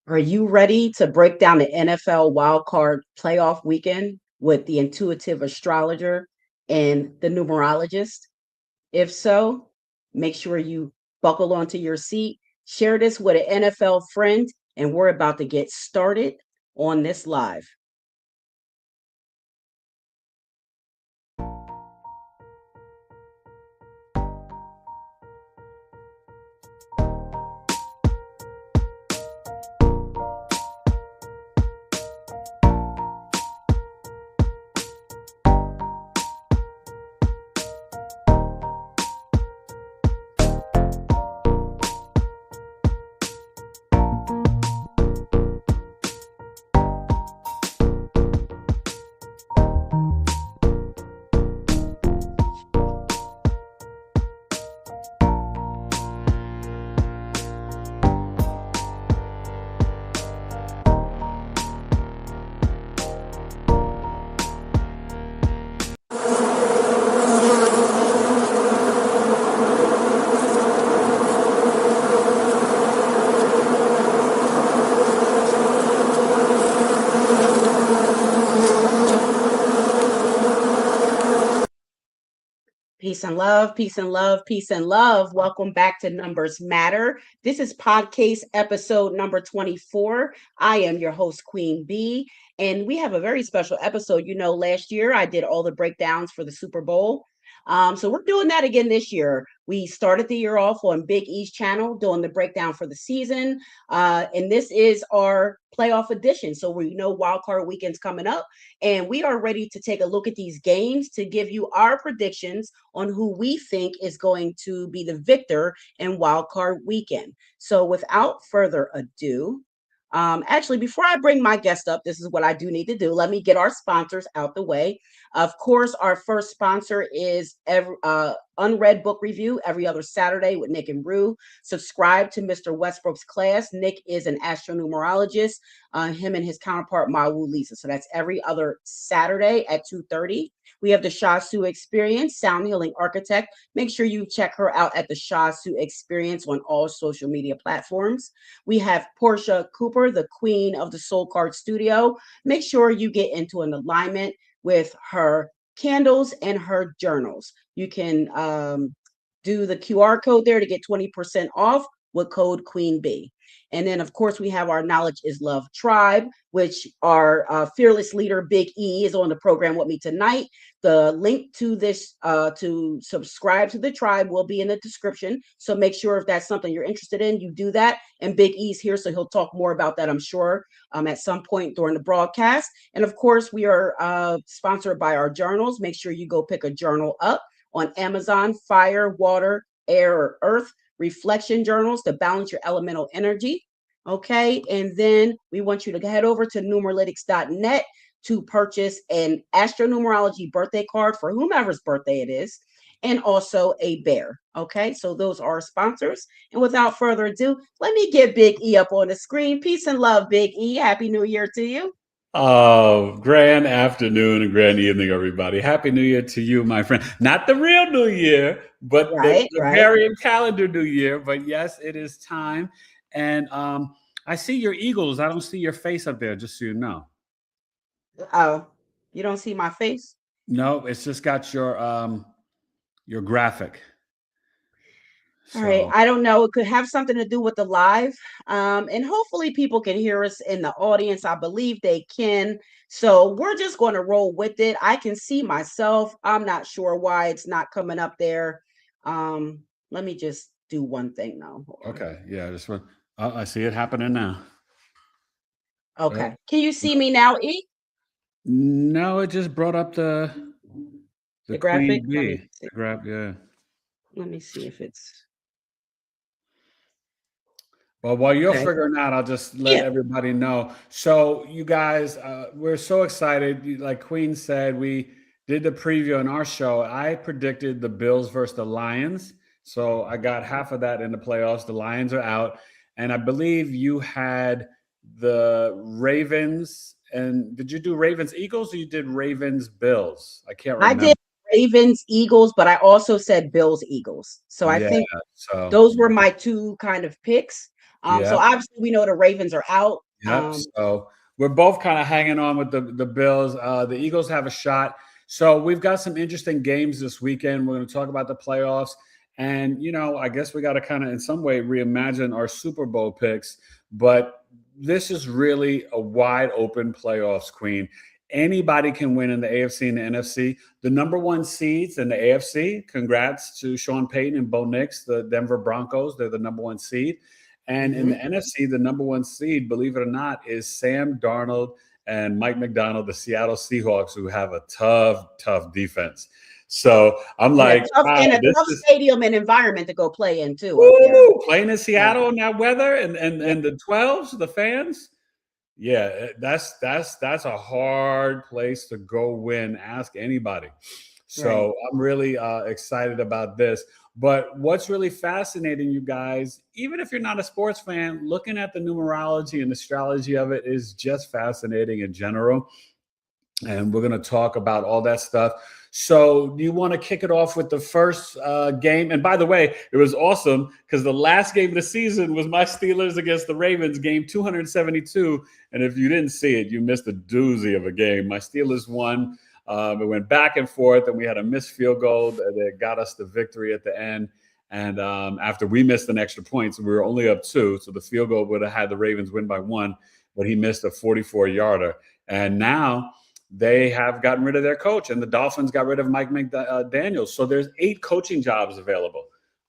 Are you ready to break down the NFL Wildcard playoff weekend with the intuitive astrologer and the numerologist? If so, make sure you buckle onto your seat, share this with an NFL friend, and we're about to get started on this live. Peace and love, peace and love, peace and love. Welcome back to Numbers Matter. This is podcast episode number 24. I am your host, Queen B, and we have a very special episode. You know, last year I did all the breakdowns for the Super Bowl. So we're doing that again this year. We started the year off on Big E's channel doing the breakdown for the season. And this is our playoff edition. So we know wild card weekend's coming up, and we are ready to take a look at these games to give you our predictions on who we think is going to be the victor in wild card weekend. So without further ado, actually, before I bring my guest up, this is what I do need to do. Let me get our sponsors out the way. Of course, our first sponsor is Unread Book Review every other Saturday with Nick and Rue. Subscribe to Mr. Westbrook's class. Nick is an astronumerologist. Him and his counterpart, Mawu Lisa. So that's every other Saturday at 2:30. We have the Sha Su Experience, Sound Healing Architect. Make sure you check her out at the Sha Su Experience on all social media platforms. We have Portia Cooper, the queen of the Soul Card Studio. Make sure you get into an alignment with her candles and her journals. You can do the QR code there to get 20% off with code Queen B. And then, of course, we have our Knowledge is Love Tribe, which our fearless leader, Big E, is on the program with me tonight. The link to this, to subscribe to the tribe, will be in the description. So make sure if that's something you're interested in, you do that. And Big E's here, so he'll talk more about that, I'm sure, at some point during the broadcast. And of course, we are sponsored by our journals. Make sure you go pick a journal up on Amazon: Fire, Water, Air, or Earth reflection journals to balance your elemental energy. Okay. And then we want you to head over to numeralytics.net to purchase an astronumerology birthday card for whomever's birthday it is, and also a bear. Okay. So those are sponsors. And without further ado, let me get Big E up on the screen. Peace and love, Big E. Happy New Year to you. Oh, grand afternoon and grand evening, everybody. Happy New Year to you, my friend. Not the real New Year, but the Gregorian calendar New Year. But yes, it is time. And I see your eagles. I don't see your face up there, just so you know. Oh, you don't see my face? No, it's just got your graphic. All right. I don't know. It could have something to do with the live. And hopefully people can hear us in the audience. I believe they can. So we're just going to roll with it. I can see myself. I'm not sure why it's not coming up there. Let me just do one thing now. Okay. Yeah. This one. I see it happening now. Okay. Can you see me now, E? No, it just brought up the graphic. Yeah. Let me see if it's. Well, while you're figuring out, I'll just let everybody know. So you guys, we're so excited. Like Queen said, we did the preview on our show. I predicted the Bills versus the Lions. So I got half of that in the playoffs. The Lions are out. And I believe you had the Ravens. And did you do Ravens Eagles or you did Ravens Bills? I can't remember. I did Ravens Eagles, but I also said Bills Eagles. So I think those were my two kind of picks. So obviously we know the Ravens are out. Yep. So we're both kind of hanging on with the Bills. The Eagles have a shot. So we've got some interesting games this weekend. We're going to talk about the playoffs. And, I guess we got to kind of in some way reimagine our Super Bowl picks. But this is really a wide open playoffs, Queen. Anybody can win in the AFC and the NFC. The number one seeds in the AFC, congrats to Sean Payton and Bo Nix, the Denver Broncos. They're the number one seed. And in the NFC, the number one seed, believe it or not, is Sam Darnold and Mike McDonald, the Seattle Seahawks, who have a tough defense. So I'm like, wow, and a tough stadium and environment to go play in too. Woo, playing in Seattle in that weather and the 12s, the fans. Yeah, that's a hard place to go win. Ask anybody. So I'm really excited about this. But what's really fascinating, you guys, even if you're not a sports fan, looking at the numerology and astrology of it is just fascinating in general. And we're going to talk about all that stuff. So you want to kick it off with the first game? And by the way, it was awesome because the last game of the season was my Steelers against the Ravens, game 272. And if you didn't see it, you missed a doozy of a game. My Steelers won. It went back and forth, and we had a missed field goal that got us the victory at the end. And after we missed an extra point, so we were only up 2. So the field goal would have had the Ravens win by 1, but he missed a 44-yarder. And now they have gotten rid of their coach, and the Dolphins got rid of Mike McDaniels. So there's 8 coaching jobs available,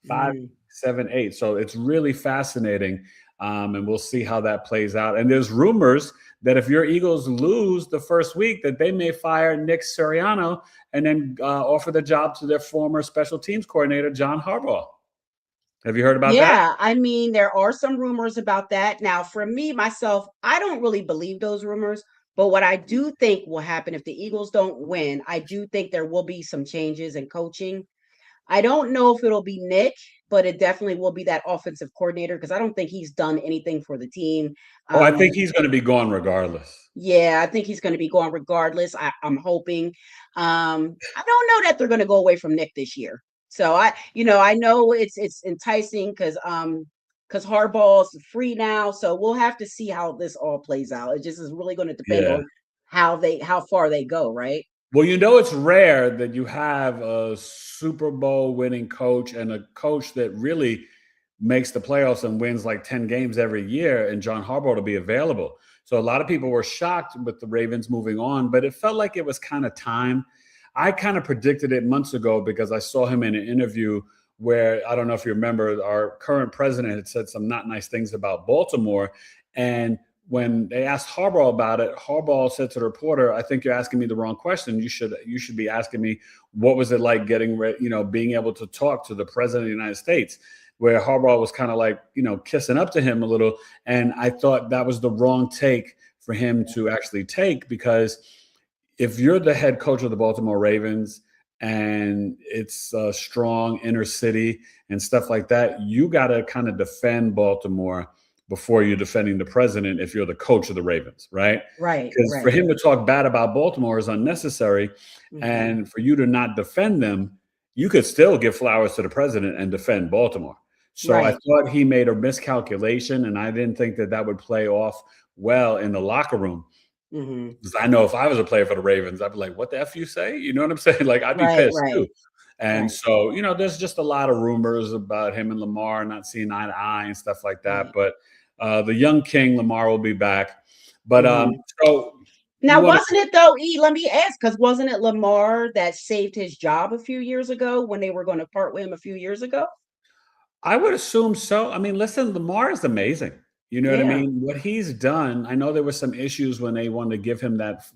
5, 7, 8. So it's really fascinating, and we'll see how that plays out. And there's rumors that if your Eagles lose the first week, that they may fire Nick Sirianni and then offer the job to their former special teams coordinator, John Harbaugh. Have you heard about that? Yeah, I mean, there are some rumors about that. Now, for me, myself, I don't really believe those rumors. But what I do think will happen if the Eagles don't win, I do think there will be some changes in coaching. I don't know if it'll be Nick, but it definitely will be that offensive coordinator because I don't think he's done anything for the team. I think he's going to be gone regardless. Yeah, I think he's going to be gone regardless. I'm hoping. I don't know that they're going to go away from Nick this year. So I know it's enticing because Harbaugh's free now. So we'll have to see how this all plays out. It just is really going to depend on how far they go, right? Well, it's rare that you have a Super Bowl winning coach and a coach that really makes the playoffs and wins like 10 games every year, and John Harbaugh to be available. So a lot of people were shocked with the Ravens moving on, but it felt like it was kind of time. I kind of predicted it months ago because I saw him in an interview where, I don't know if you remember, our current president had said some not nice things about Baltimore. And when they asked Harbaugh about it, Harbaugh said to the reporter, "I think you're asking me the wrong question. You should be asking me, what was it like being able to talk to the president of the United States?" Where Harbaugh was kind of like, kissing up to him a little. And I thought that was the wrong take for him to actually take, because if you're the head coach of the Baltimore Ravens and it's a strong inner city and stuff like that, you got to kind of defend Baltimore before you're defending the president if you're the coach of the Ravens, right? Right. Because for him to talk bad about Baltimore is unnecessary. Mm-hmm. And for you to not defend them, you could still give flowers to the president and defend Baltimore. So I thought he made a miscalculation, and I didn't think that would play off well in the locker room. Because I know if I was a player for the Ravens, I'd be like, "What the F you say?" You know what I'm saying? Like, I'd be pissed too. And so, there's just a lot of rumors about him and Lamar not seeing eye to eye and stuff like that. But the young king, Lamar, will be back. But so now, wasn't it though, let me ask, because wasn't it Lamar that saved his job a few years ago when they were going to part with him a few years ago? I would assume so. I mean, listen, Lamar is amazing. You know what I mean? What he's done, I know there were some issues when they wanted to give him that,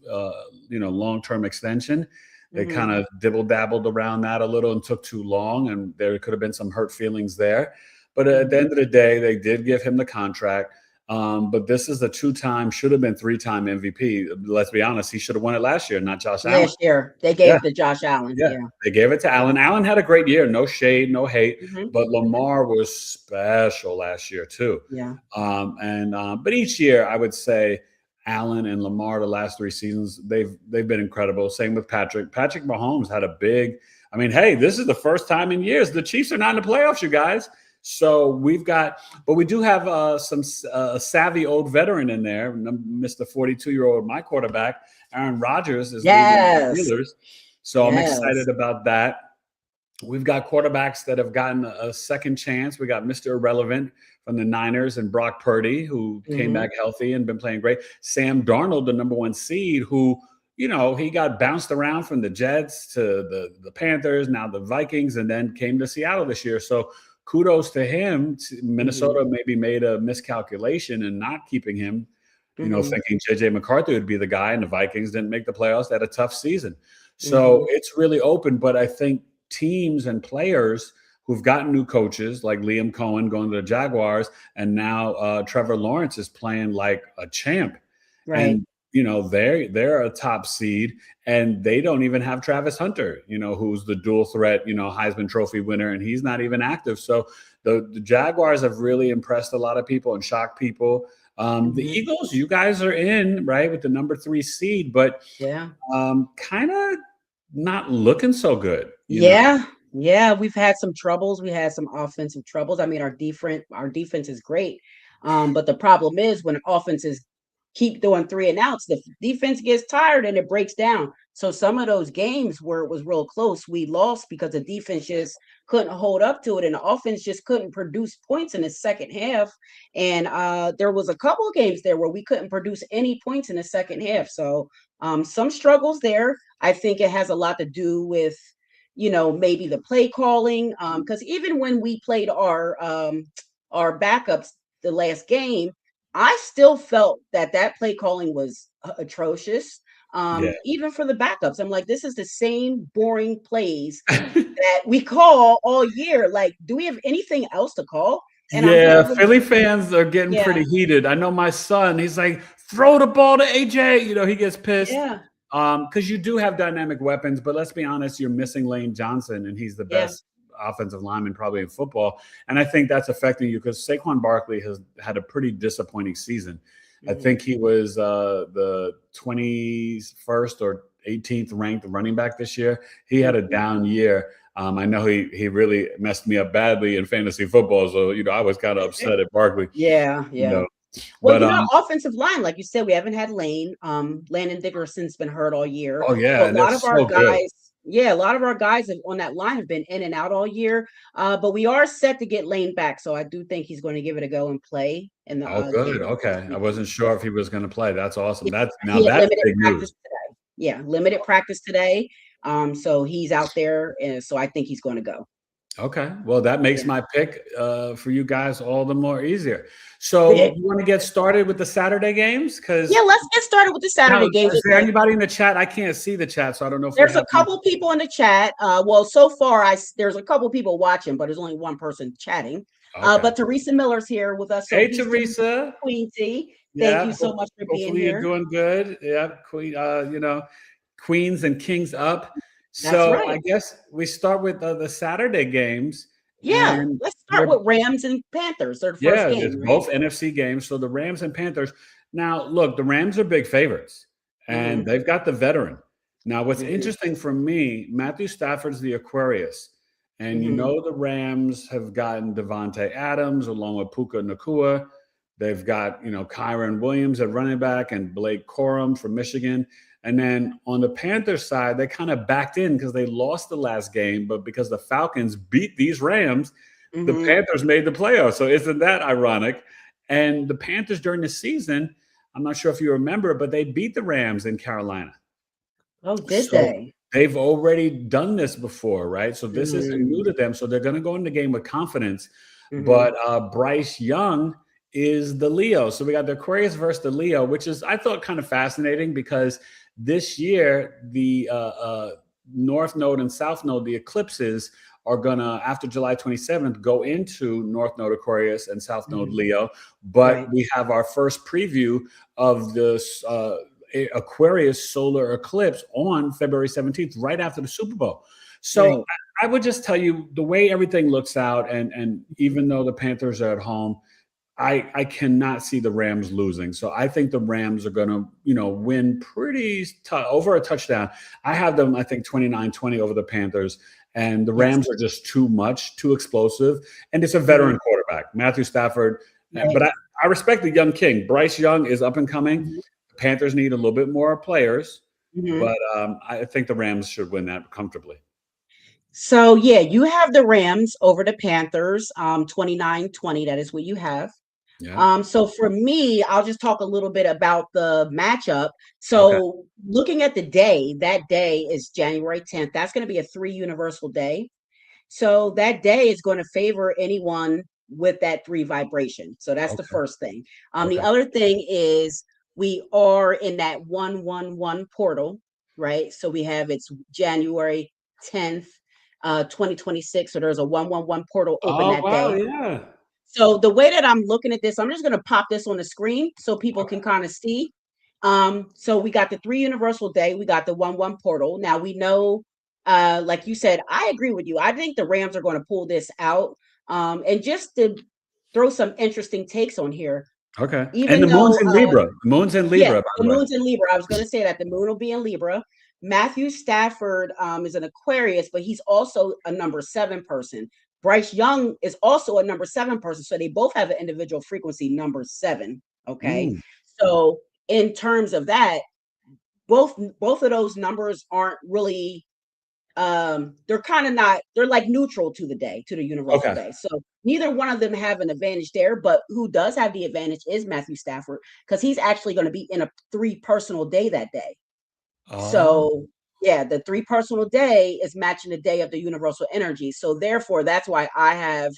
long-term extension. They kind of dibble-dabbled around that a little and took too long, and there could have been some hurt feelings there. But at the end of the day, they did give him the contract. But this is a 2-time, should have been 3-time MVP. Let's be honest, he should have won it last year, not Josh Allen. Last year, they gave it to Josh Allen. Yeah, they gave it to Allen. Allen had a great year, no shade, no hate. But Lamar was special last year too. Yeah. But each year, I would say Allen and Lamar, the last 3 seasons, they've been incredible. Same with Patrick. Patrick Mahomes had a big. I mean, hey, this is the first time in years the Chiefs are not in the playoffs, you guys. So but we do have some savvy old veteran in there, Mr. 42-year-old, my quarterback, Aaron Rodgers, is leading the Steelers. So I'm excited about that. We've got quarterbacks that have gotten a second chance. We got Mr. Irrelevant from the Niners and Brock Purdy, who came back healthy and been playing great. Sam Darnold, the number 1 seed, who, he got bounced around from the Jets to the Panthers, now the Vikings, and then came to Seattle this year. So kudos to him. Minnesota maybe made a miscalculation in not keeping him, thinking J.J. McCarthy would be the guy, and the Vikings didn't make the playoffs. They had a tough season. So it's really open, but I think teams and players who've gotten new coaches, like Liam Cohen going to the Jaguars, and now Trevor Lawrence is playing like a champ. Right. And, they're a top seed, and they don't even have Travis Hunter, who's the dual threat, Heisman Trophy winner, and he's not even active. So the Jaguars have really impressed a lot of people and shocked people. The Eagles, you guys are in, right, with the number 3 seed, but kind of not looking so good. Yeah, we've had some troubles. We had some offensive troubles. I mean, our defense is great. But the problem is when offenses keep doing 3 and outs, the defense gets tired and it breaks down. So some of those games where it was real close, we lost because the defense just couldn't hold up to it, and the offense just couldn't produce points in the second half. And there was a couple of games there where we couldn't produce any points in the second half. So some struggles there. I think it has a lot to do with, maybe the play calling. Because even when we played our backups the last game, I still felt that play calling was atrocious. Even for the backups, I'm like, this is the same boring plays that we call all year. Like, do we have anything else to call? And Philly fans are getting pretty heated. I know my son, he's like, throw the ball to AJ. He gets pissed. Because you do have dynamic weapons, but let's be honest, you're missing Lane Johnson, and he's the best offensive lineman probably in football. And I think that's affecting you because Saquon Barkley has had a pretty disappointing season. I think he was the 21st or 18th ranked running back this year. He had a down year. I know he really messed me up badly in fantasy football. So, I was kind of upset at Barkley. Well, offensive line, like you said, we haven't had Lane. Landon Dickerson's been hurt all year. Oh, yeah. So a lot of our guys. Yeah, a lot of our guys on that line have been in and out all year. But we are set to get Lane back. So I do think he's going to give it a go and play. Good. Okay. I wasn't sure if he was going to play. That's awesome. That's big news. Limited practice today. So he's out there. And so I think he's going to go. Okay. Well, that makes my pick for you guys all the more easier. So you want to get started with the Saturday games? Let's get started with the Saturday games. Is there anybody in the chat? I can't see the chat, so I don't know if there's a couple people in the chat. So far, there's a couple people watching, but there's only one person chatting. Okay. But Teresa Miller's here with us. So hey, Teresa. Queen T. Thank you so much for being here. You're doing good. Yeah, Queen. Queens and Kings up. So I guess we start with the Saturday games. Yeah, let's start with Rams and Panthers. They're the first game, it's both NFC games. So the Rams and Panthers. Now, look, the Rams are big favorites, and they've got the veteran. Now, what's interesting for me, Matthew Stafford's the Aquarius, and the Rams have gotten Devontae Adams along with Puka Nacua. They've got Kyron Williams at running back and Blake Corum from Michigan. And then on the Panthers side, they kind of backed in because they lost the last game, but because the Falcons beat these Rams, the Panthers made the playoffs. So isn't that ironic? And the Panthers during the season, I'm not sure if you remember, but they beat the Rams in Carolina. Oh, did they? They've already done this before, right? So this isn't new to them. So they're going to go in the game with confidence. But Bryce Young is the Leo. So we got the Aquarius versus the Leo, which is, I thought, kind of fascinating because this year, the North Node and South Node, the eclipses, are going to, after July 27th, go into North Node Aquarius and South Node Leo. But we have our first preview of this Aquarius solar eclipse on February 17th, right after the Super Bowl. So I would just tell you the way everything looks out, and even though the Panthers are at home, I cannot see the Rams losing. So I think the Rams are going to, win pretty over a touchdown. I have them, I think, 29-20 over the Panthers. And the Rams are just too much, too explosive. And it's a veteran quarterback, Matthew Stafford. Right. But I respect the young king. Bryce Young is up and coming. The Panthers need a little bit more players. But I think the Rams should win that comfortably. So, yeah, you have the Rams over the Panthers, 29-20. That is what you have. Yeah. So for me, I'll just talk a little bit about the matchup. So looking at the day, that day is January 10th. That's going to be a 3 universal day. So that day is going to favor anyone with that 3 vibration. So that's the first thing. The other thing is we are in that 111 portal, right? So we have it's January 10th, 2026. So there's a 111 portal open that day. Yeah. So the way that I'm looking at this, I'm just going to pop this on the screen so people can kind of see. So we got the 3 universal day. We got the 1-1 portal. Now we know, like you said, I agree with you. I think the Rams are going to pull this out. And just to throw some interesting takes on here. Okay. Even and the moon's in Libra. The moon's in Libra. Yeah, the moon's in Libra. I was going to say that the moon will be in Libra. Matthew Stafford is an Aquarius, but he's also a number 7 person. Bryce Young is also a number 7 person. So they both have an individual frequency number 7. Okay. So in terms of that, both of those numbers aren't really, they're kind of not, they're like neutral to the day, to the universal day. So neither one of them have an advantage there, but who does have the advantage is Matthew Stafford, because he's actually going to be in a 3 personal day that day. So yeah, the 3 personal day is matching the day of the universal energy. So therefore, that's why I have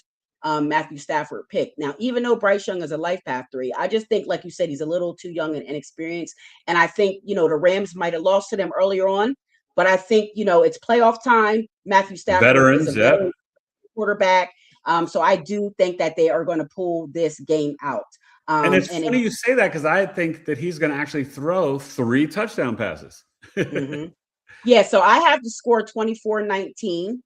Matthew Stafford picked. Now, even though Bryce Young is a life path 3, I just think, like you said, he's a little too young and inexperienced. And I think, the Rams might have lost to them earlier on, but I think, it's playoff time. Matthew Stafford is a veteran quarterback. So I do think that they are going to pull this game out. And it's funny you say that, because I think that he's going to actually throw 3 touchdown passes. Yeah, so I have the score 24-19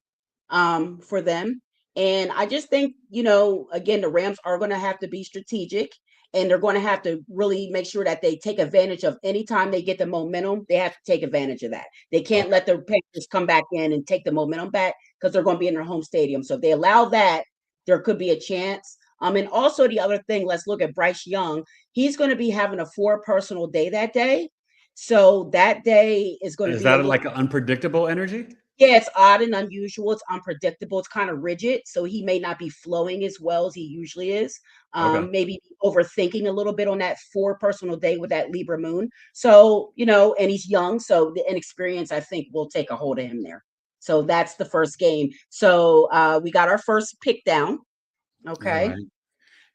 for them. And I just think, again, the Rams are going to have to be strategic, and they're going to have to really make sure that they take advantage of any time they get the momentum. They have to take advantage of that. They can't let the Panthers come back in and take the momentum back, because they're going to be in their home stadium. So if they allow that, there could be a chance. And also the other thing, let's look at Bryce Young. He's going to be having a 4 personal day that day. So that day is going to be— Is that like an unpredictable energy? Yeah, it's odd and unusual. It's unpredictable. It's kind of rigid. So he may not be flowing as well as he usually is. Maybe overthinking a little bit on that 4 personal day with that Libra moon. So, and he's young. So the inexperience, I think, will take a hold of him there. So that's the first game. So we got our first pick down. Okay. Right.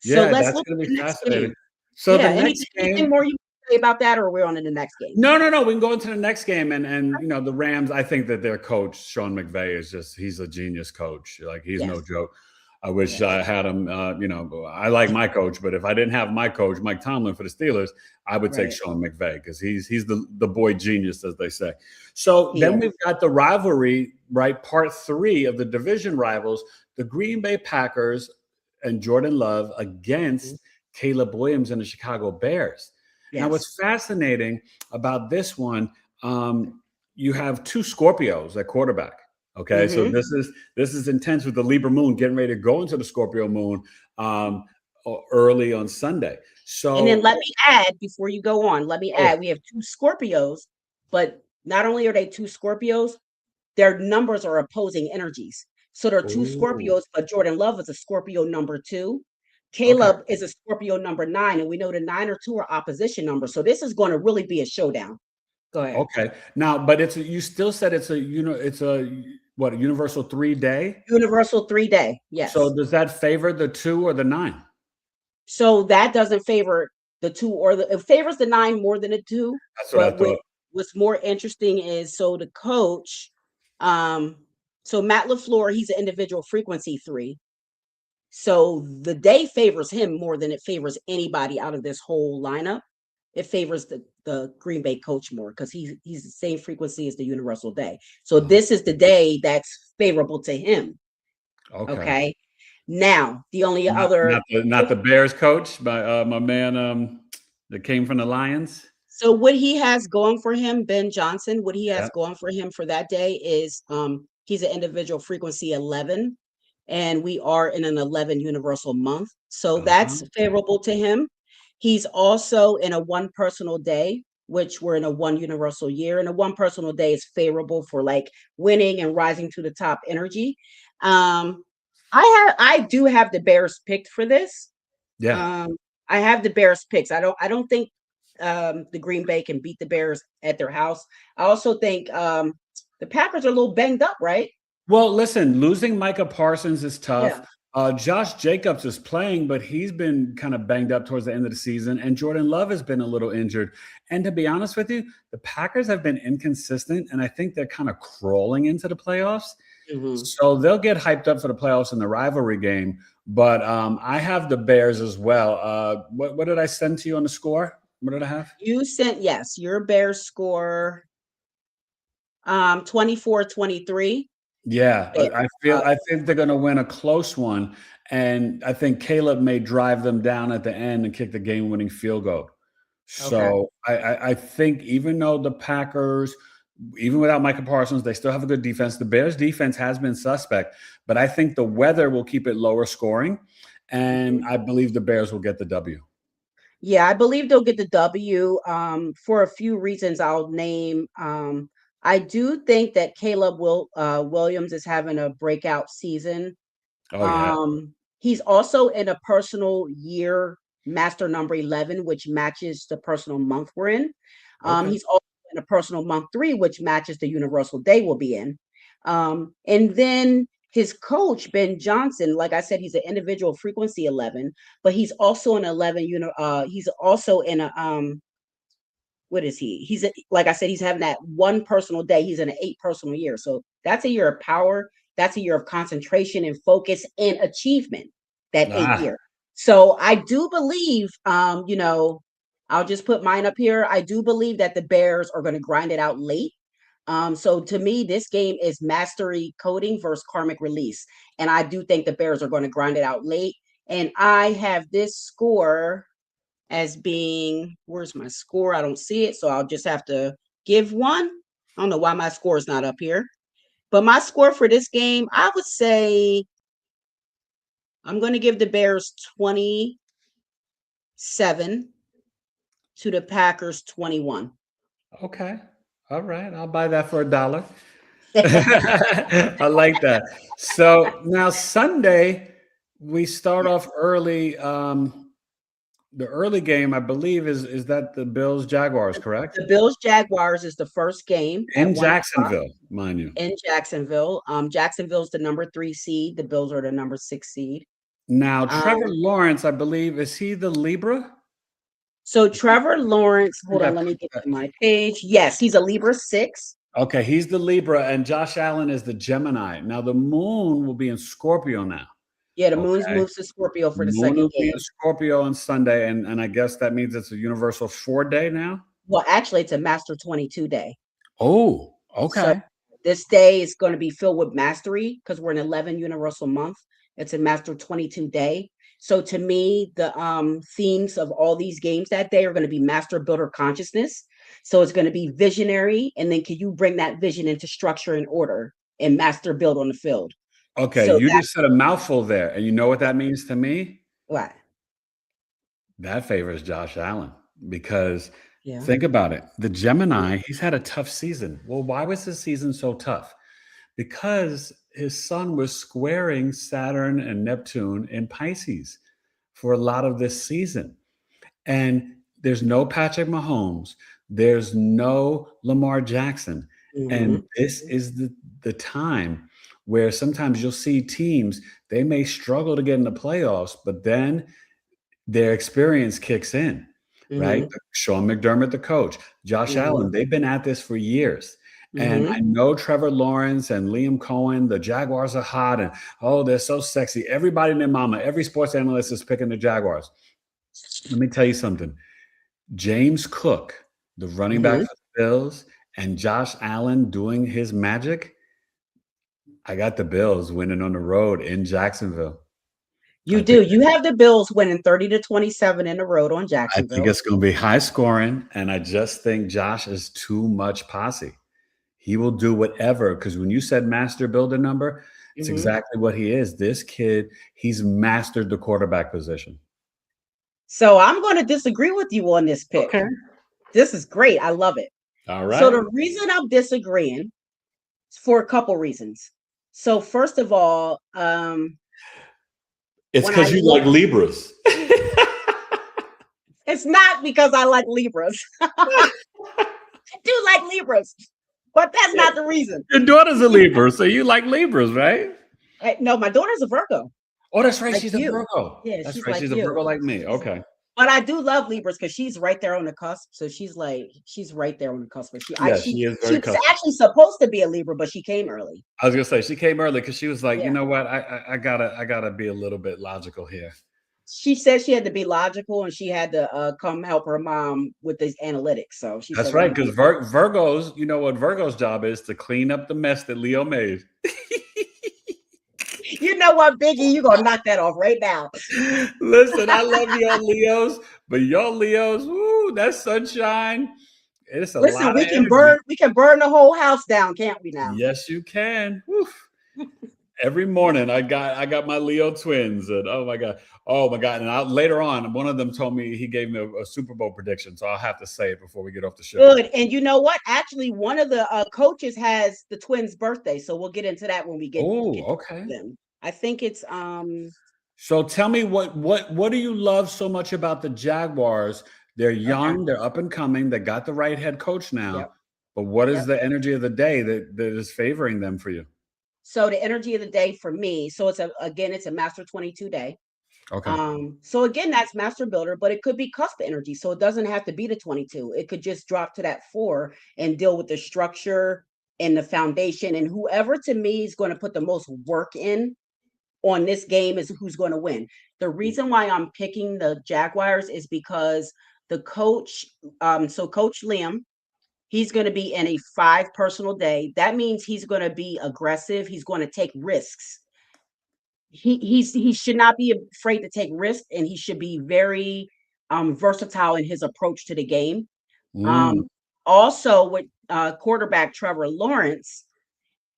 Yeah, so let's look at the next game. So yeah, the next anything more you say about that, or we're on to the next game? No. We can go into the next game. And the Rams, I think that their coach, Sean McVay, he's a genius coach. Like, he's no joke. I wish I had him. I like my coach, but if I didn't have my coach, Mike Tomlin, for the Steelers, I would take Sean McVay, because he's the boy genius, as they say. So then we've got the rivalry, right? Part 3 of the division rivals, the Green Bay Packers and Jordan Love against Caleb Williams and the Chicago Bears. Now, what's fascinating about this one, you have 2 Scorpios at quarterback. Okay, so this is intense, with the Libra moon getting ready to go into the Scorpio moon early on Sunday. So, and then let me add, before you go on, we have 2 Scorpios, but not only are they 2 Scorpios, their numbers are opposing energies. So there are 2 Scorpios, but Jordan Love is a Scorpio number 2. Caleb is a Scorpio number 9, and we know the 9 or 2 are opposition numbers. So this is going to really be a showdown. Go ahead. Okay. Now, but you still said it's a universal 3 day? Universal 3 day. Yes. So does that favor the 2 or the 9? So that doesn't favor the 2 it favors the 9 more than the 2. That's what I thought. What's more interesting is, so the coach, so Matt LaFleur, he's an individual frequency 3. So the day favors him more than it favors anybody out of this whole lineup. It favors the Green Bay coach more, because he's the same frequency as the universal day. So this is the day that's favorable to him. Okay. Now, the only other— Not the Bears coach, my man that came from the Lions. So what he has going for him, Ben Johnson, what he has going for him for that day is He's an individual frequency 11, and we are in an 11 universal month. So that's favorable to him. He's also in a one personal day, which we're in a one universal year. And a one personal day is favorable for like winning and rising to the top energy. I do have the Bears picked for this. Yeah. I have the Bears picks. I don't think the Green Bay can beat the Bears at their house. I also think the Packers are a little banged up, right? Well, listen, losing Micah Parsons is tough. Yeah. Josh Jacobs is playing, but he's been kind of banged up towards the end of the season, and Jordan Love has been a little injured. And to be honest with you, the Packers have been inconsistent, and I think they're kind of crawling into the playoffs. So they'll get hyped up for the playoffs in the rivalry game. But I have the Bears as well. What did I send to you on the score? What did I have? You sent, yes, your Bears score 24-23. Yeah, I think they're going to win a close one, and I think Caleb may drive them down at the end and kick the game-winning field goal. So I think even though the Packers, even without Micah Parsons, they still have a good defense. The Bears' defense has been suspect, but I think the weather will keep it lower scoring, and I believe the Bears will get the W. Yeah, I believe they'll get the W for a few reasons I'll name. I do think that Caleb Williams is having a breakout season. Oh, yeah. He's also in a personal year master number 11, which matches the personal month we're in. He's also in a personal month 3, which matches the universal day we'll be in. And then his coach, Ben Johnson, like I said, he's an individual frequency 11, but he's also an 11, he's also in a, what is he? Like I said, he's having that one personal day. He's in an 8 personal year. So that's a year of power. That's a year of concentration and focus and achievement, that 8 year. So I do believe, I'll just put mine up here. I do believe that the Bears are going to grind it out late. So to me, this game is mastery coding versus karmic release. And I do think the Bears are going to grind it out late. And I have this score as being, where's my score? I don't see it. So I'll just have to give one. I don't know why my score is not up here. But my score for this game, I would say I'm going to give the Bears 27 to the Packers 21. Okay. All right. I'll buy that for $1. I like that. So now Sunday, we start off early. The early game, I believe, is that the Bills Jaguars, correct? The Bills Jaguars is the first game in Jacksonville, mind you. In Jacksonville, Jacksonville's the number 3 seed. The Bills are the number 6 seed. Now, Trevor Lawrence, I believe, is he the Libra? So Trevor Lawrence, hold on, let me get to my page. Yes, he's a Libra 6. Okay, he's the Libra, and Josh Allen is the Gemini. Now, the moon will be in Scorpio now. Yeah, the moon's moves to Scorpio for the second game. Scorpio on Sunday, and I guess that means it's a universal 4 day now? Well, actually, it's a Master 22 day. Oh, okay. So this day is going to be filled with mastery because we're in 11 universal month. It's a Master 22 day. So to me, the themes of all these games that day are going to be Master Builder Consciousness. So it's going to be visionary, and then can you bring that vision into structure and order and Master Build on the field? Okay, so you just said a mouthful there, and you know what that means to me? What? That favors Josh Allen because think about it. The Gemini, he's had a tough season. Well, why was his season so tough? Because his sun was squaring Saturn and Neptune in Pisces for a lot of this season. And there's no Patrick Mahomes. There's no Lamar Jackson. And this is the time where sometimes you'll see teams, they may struggle to get in the playoffs, but then their experience kicks in, right? Sean McDermott, the coach, Josh Allen, they've been at this for years. And I know Trevor Lawrence and Liam Cohen, the Jaguars are hot and, oh, they're so sexy. Everybody and their mama, every sports analyst is picking the Jaguars. Let me tell you something. James Cook, the running back for the Bills, and Josh Allen doing his magic, I got the Bills winning on the road in Jacksonville. You do. You have the Bills winning 30-27 in the road on Jacksonville. I think it's going to be high scoring, and I just think Josh is too much posse. He will do whatever. Because when you said master builder number, it's exactly what he is. This kid, he's mastered the quarterback position. So I'm going to disagree with you on this pick. Okay. This is great. I love it. All right. So the reason I'm disagreeing is for a couple reasons. So first of all, it's because you like Libras. It's not because I like Libras. I do like Libras, but that's not the reason. Your daughter's a Libra, so you like Libras, right? No, my daughter's a Virgo. Oh, that's right. Like she's a Virgo. Yeah, that's she's right. like She's a Virgo like me. Okay. But I do love Libras because she's right there on the cusp. So she's right there on the cusp. But she is very she was actually supposed to be a Libra, but she came early. I was gonna say she came early because she was like, you know what, I gotta be a little bit logical here. She said she had to be logical and she had to come help her mom with these analytics. So she that's right, because Virgos, you know what Virgo's job is to clean up the mess that Leo made. You know what, Biggie, you're gonna knock that off right now. Listen, I love y'all Leos, but y'all Leos, woo, that sunshine. It's a lot. We can burn the whole house down, can't we now? Yes, you can. Every morning I got my Leo twins, and oh my god. And later on, one of them told me, he gave me a Super Bowl prediction, so I'll have to say it before we get off the show. Good. And you know what? Actually, one of the coaches has the twins' birthday, so we'll get into that when we get. Okay. Them. I think it's So tell me what do you love so much about the Jaguars? They're young, they're up and coming, they got the right head coach now. But what is the energy of the day that is favoring them for you? So the energy of the day for me, so it's a Master 22 day. Okay. So again, that's Master Builder, but it could be cusp energy. So it doesn't have to be the 22. It could just drop to that 4 and deal with the structure and the foundation. And whoever to me is going to put the most work in on this game is who's going to win. The reason why I'm picking the Jaguars is because the coach, so Coach Liam, he's going to be in a 5 personal day. That means he's going to be aggressive. He's going to take risks. He should not be afraid to take risks, and he should be very versatile in his approach to the game. Also, with quarterback Trevor Lawrence,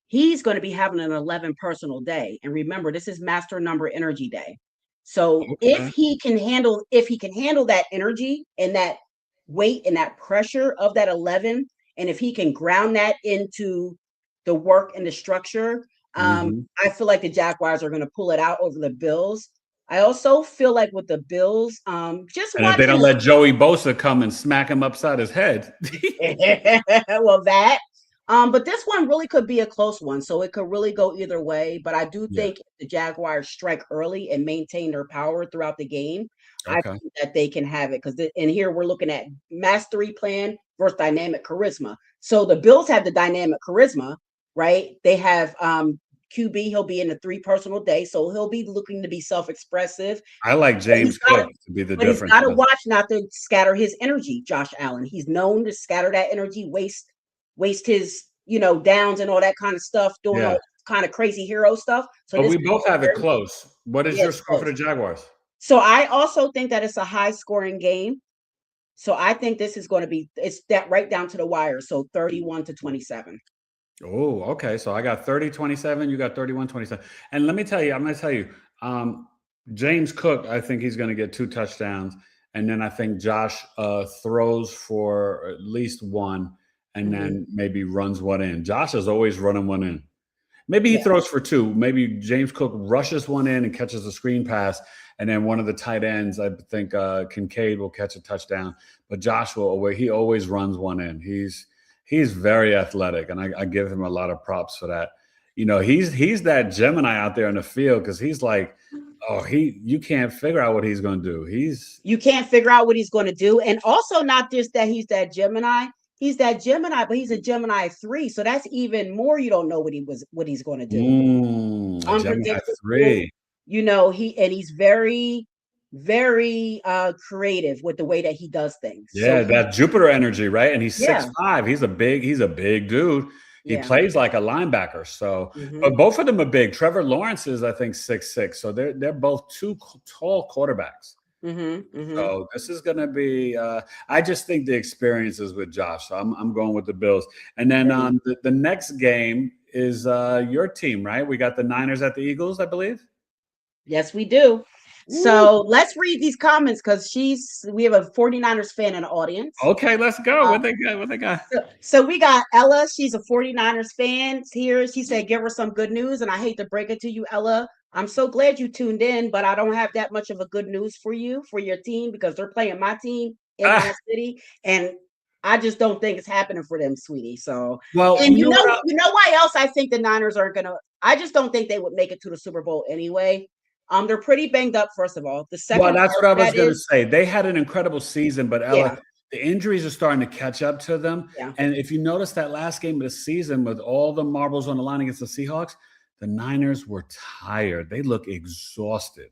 he's going to be having an 11 personal day. And remember, this is Master Number Energy Day. So if he can handle that energy and that weight and that pressure of that 11, and if he can ground that into the work and the structure, I feel like the Jaguars are going to pull it out over the Bills. I also feel like with the Bills, if they don't let Joey Bosa come and smack him upside his head. Well, that. But this one really could be a close one, so it could really go either way. But I do think if the Jaguars strike early and maintain their power throughout the game, I think that they can have it. And here we're looking at mastery plan versus dynamic charisma. So the Bills have the dynamic charisma, right? They have QB. He'll be in the 3 personal day, so he'll be looking to be self-expressive. I like James Cook to be the difference. He's got to watch not to scatter his energy. Josh Allen, he's known to scatter that energy, waste his, downs and all that kind of stuff, doing all kind of crazy hero stuff. So we both have it close. What is your score for the Jaguars? So I also think that it's a high scoring game. So I think this is going to be, it's that right down to the wire. So 31-27. Oh, okay. So I got 30-27. You got 31-27. And I'm going to tell you, James Cook, I think he's going to get 2 touchdowns. And then I think Josh throws for at least 1. And then maybe runs 1 in. Josh is always running 1 in. Maybe he throws for 2. Maybe James Cook rushes 1 in and catches a screen pass. And then one of the tight ends, I think Kincaid will catch a touchdown. But Josh he always runs 1 in. He's very athletic, and I give him a lot of props for that. He's that Gemini out there in the field because he's like, you can't figure out what he's going to do. You can't figure out what he's going to do. And also not just that he's that Gemini. He's that Gemini, but he's a Gemini 3, so that's even more. You don't know what he's going to do. Gemini 3. He's very, very creative with the way that he does things. Yeah, that Jupiter energy, right? And he's 6'5". He's a big dude. He plays like a linebacker. So, but both of them are big. Trevor Lawrence is, I think, 6'6". So they're both 2 tall quarterbacks. So this is going to be. I just think the experiences with Josh. So I'm going with the Bills. And then the next game is your team, right? We got the Niners at the Eagles, I believe. Yes, we do. So let's read these comments because we have a 49ers fan in the audience. Okay, let's go. What they got? So we got Ella. She's a 49ers fan here. She said, give her some good news. And I hate to break it to you, Ella. I'm so glad you tuned in, but I don't have that much of a good news for you, for your team, because they're playing my team in my city. And I just don't think it's happening for them, sweetie. So, well, and you know why else I think the Niners aren't going to, I just don't think they would make it to the Super Bowl anyway. They're pretty banged up, first of all. The second, well, that's what I was going to say. They had an incredible season, but Ella, the injuries are starting to catch up to them. Yeah. And if you notice that last game of the season with all the marbles on the line against the Seahawks, the Niners were tired. They look exhausted.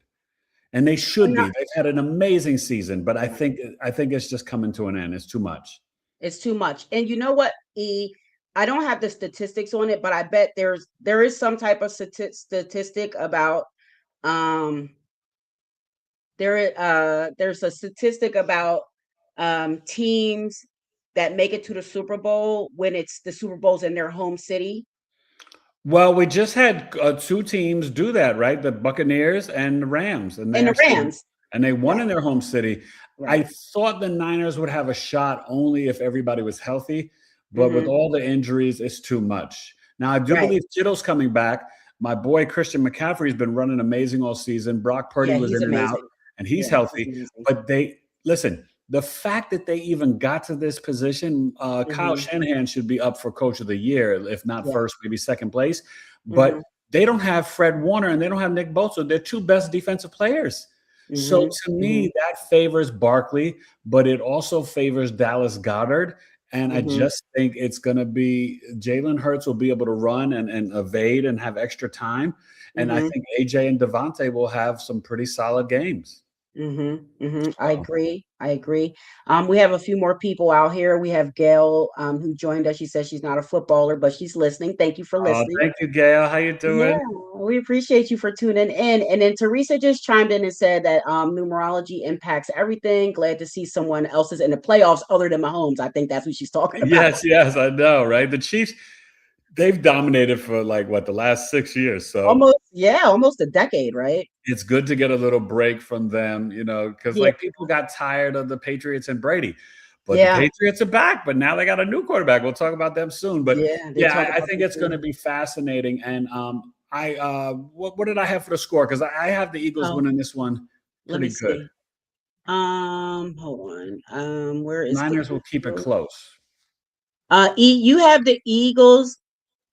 And they should be. They've had an amazing season, but I think it's just coming to an end. It's too much. It's too much. And you know what, E? I don't have the statistics on it, but I bet there is some type of statistic about there's a statistic about teams that make it to the Super Bowl when it's the Super Bowl's in their home city. Well, we just had two teams do that, right? The Buccaneers and the Rams, and they won in their home city. Right. I thought the Niners would have a shot only if everybody was healthy, but with all the injuries, it's too much. Now, I do believe Kittle's coming back. My boy Christian McCaffrey's been running amazing all season. Brock Purdy was in and out, and he's healthy. But listen, the fact that they even got to this position, Kyle Shanahan should be up for Coach of the Year, if not first, maybe second place. But they don't have Fred Warner and they don't have Nick Bosa. They're two best defensive players. So to me, that favors Barkley, but it also favors Dallas Goedert. And I just think it's going to be Jalen Hurts will be able to run and evade and have extra time. And I think AJ and Devontae will have some pretty solid games. I agree. We have a few more people out here. We have Gail who joined us. She says she's not a footballer, but she's listening. Thank you for listening. Thank you, Gail. How you doing? Yeah, we appreciate you for tuning in. And then Teresa just chimed in and said that numerology impacts everything. Glad to see someone else's in the playoffs other than Mahomes. I think that's what she's talking about. Yes, I know, right? The Chiefs, they've dominated for the last 6 years. So almost a decade, right? It's good to get a little break from them, because people got tired of the Patriots and Brady. But the Patriots are back, but now they got a new quarterback. We'll talk about them soon. But I think it's going to be fascinating. And what did I have for the score? Because I have the Eagles winning this one pretty good. See. Hold on. Where is Niners will keep it close. You have the Eagles.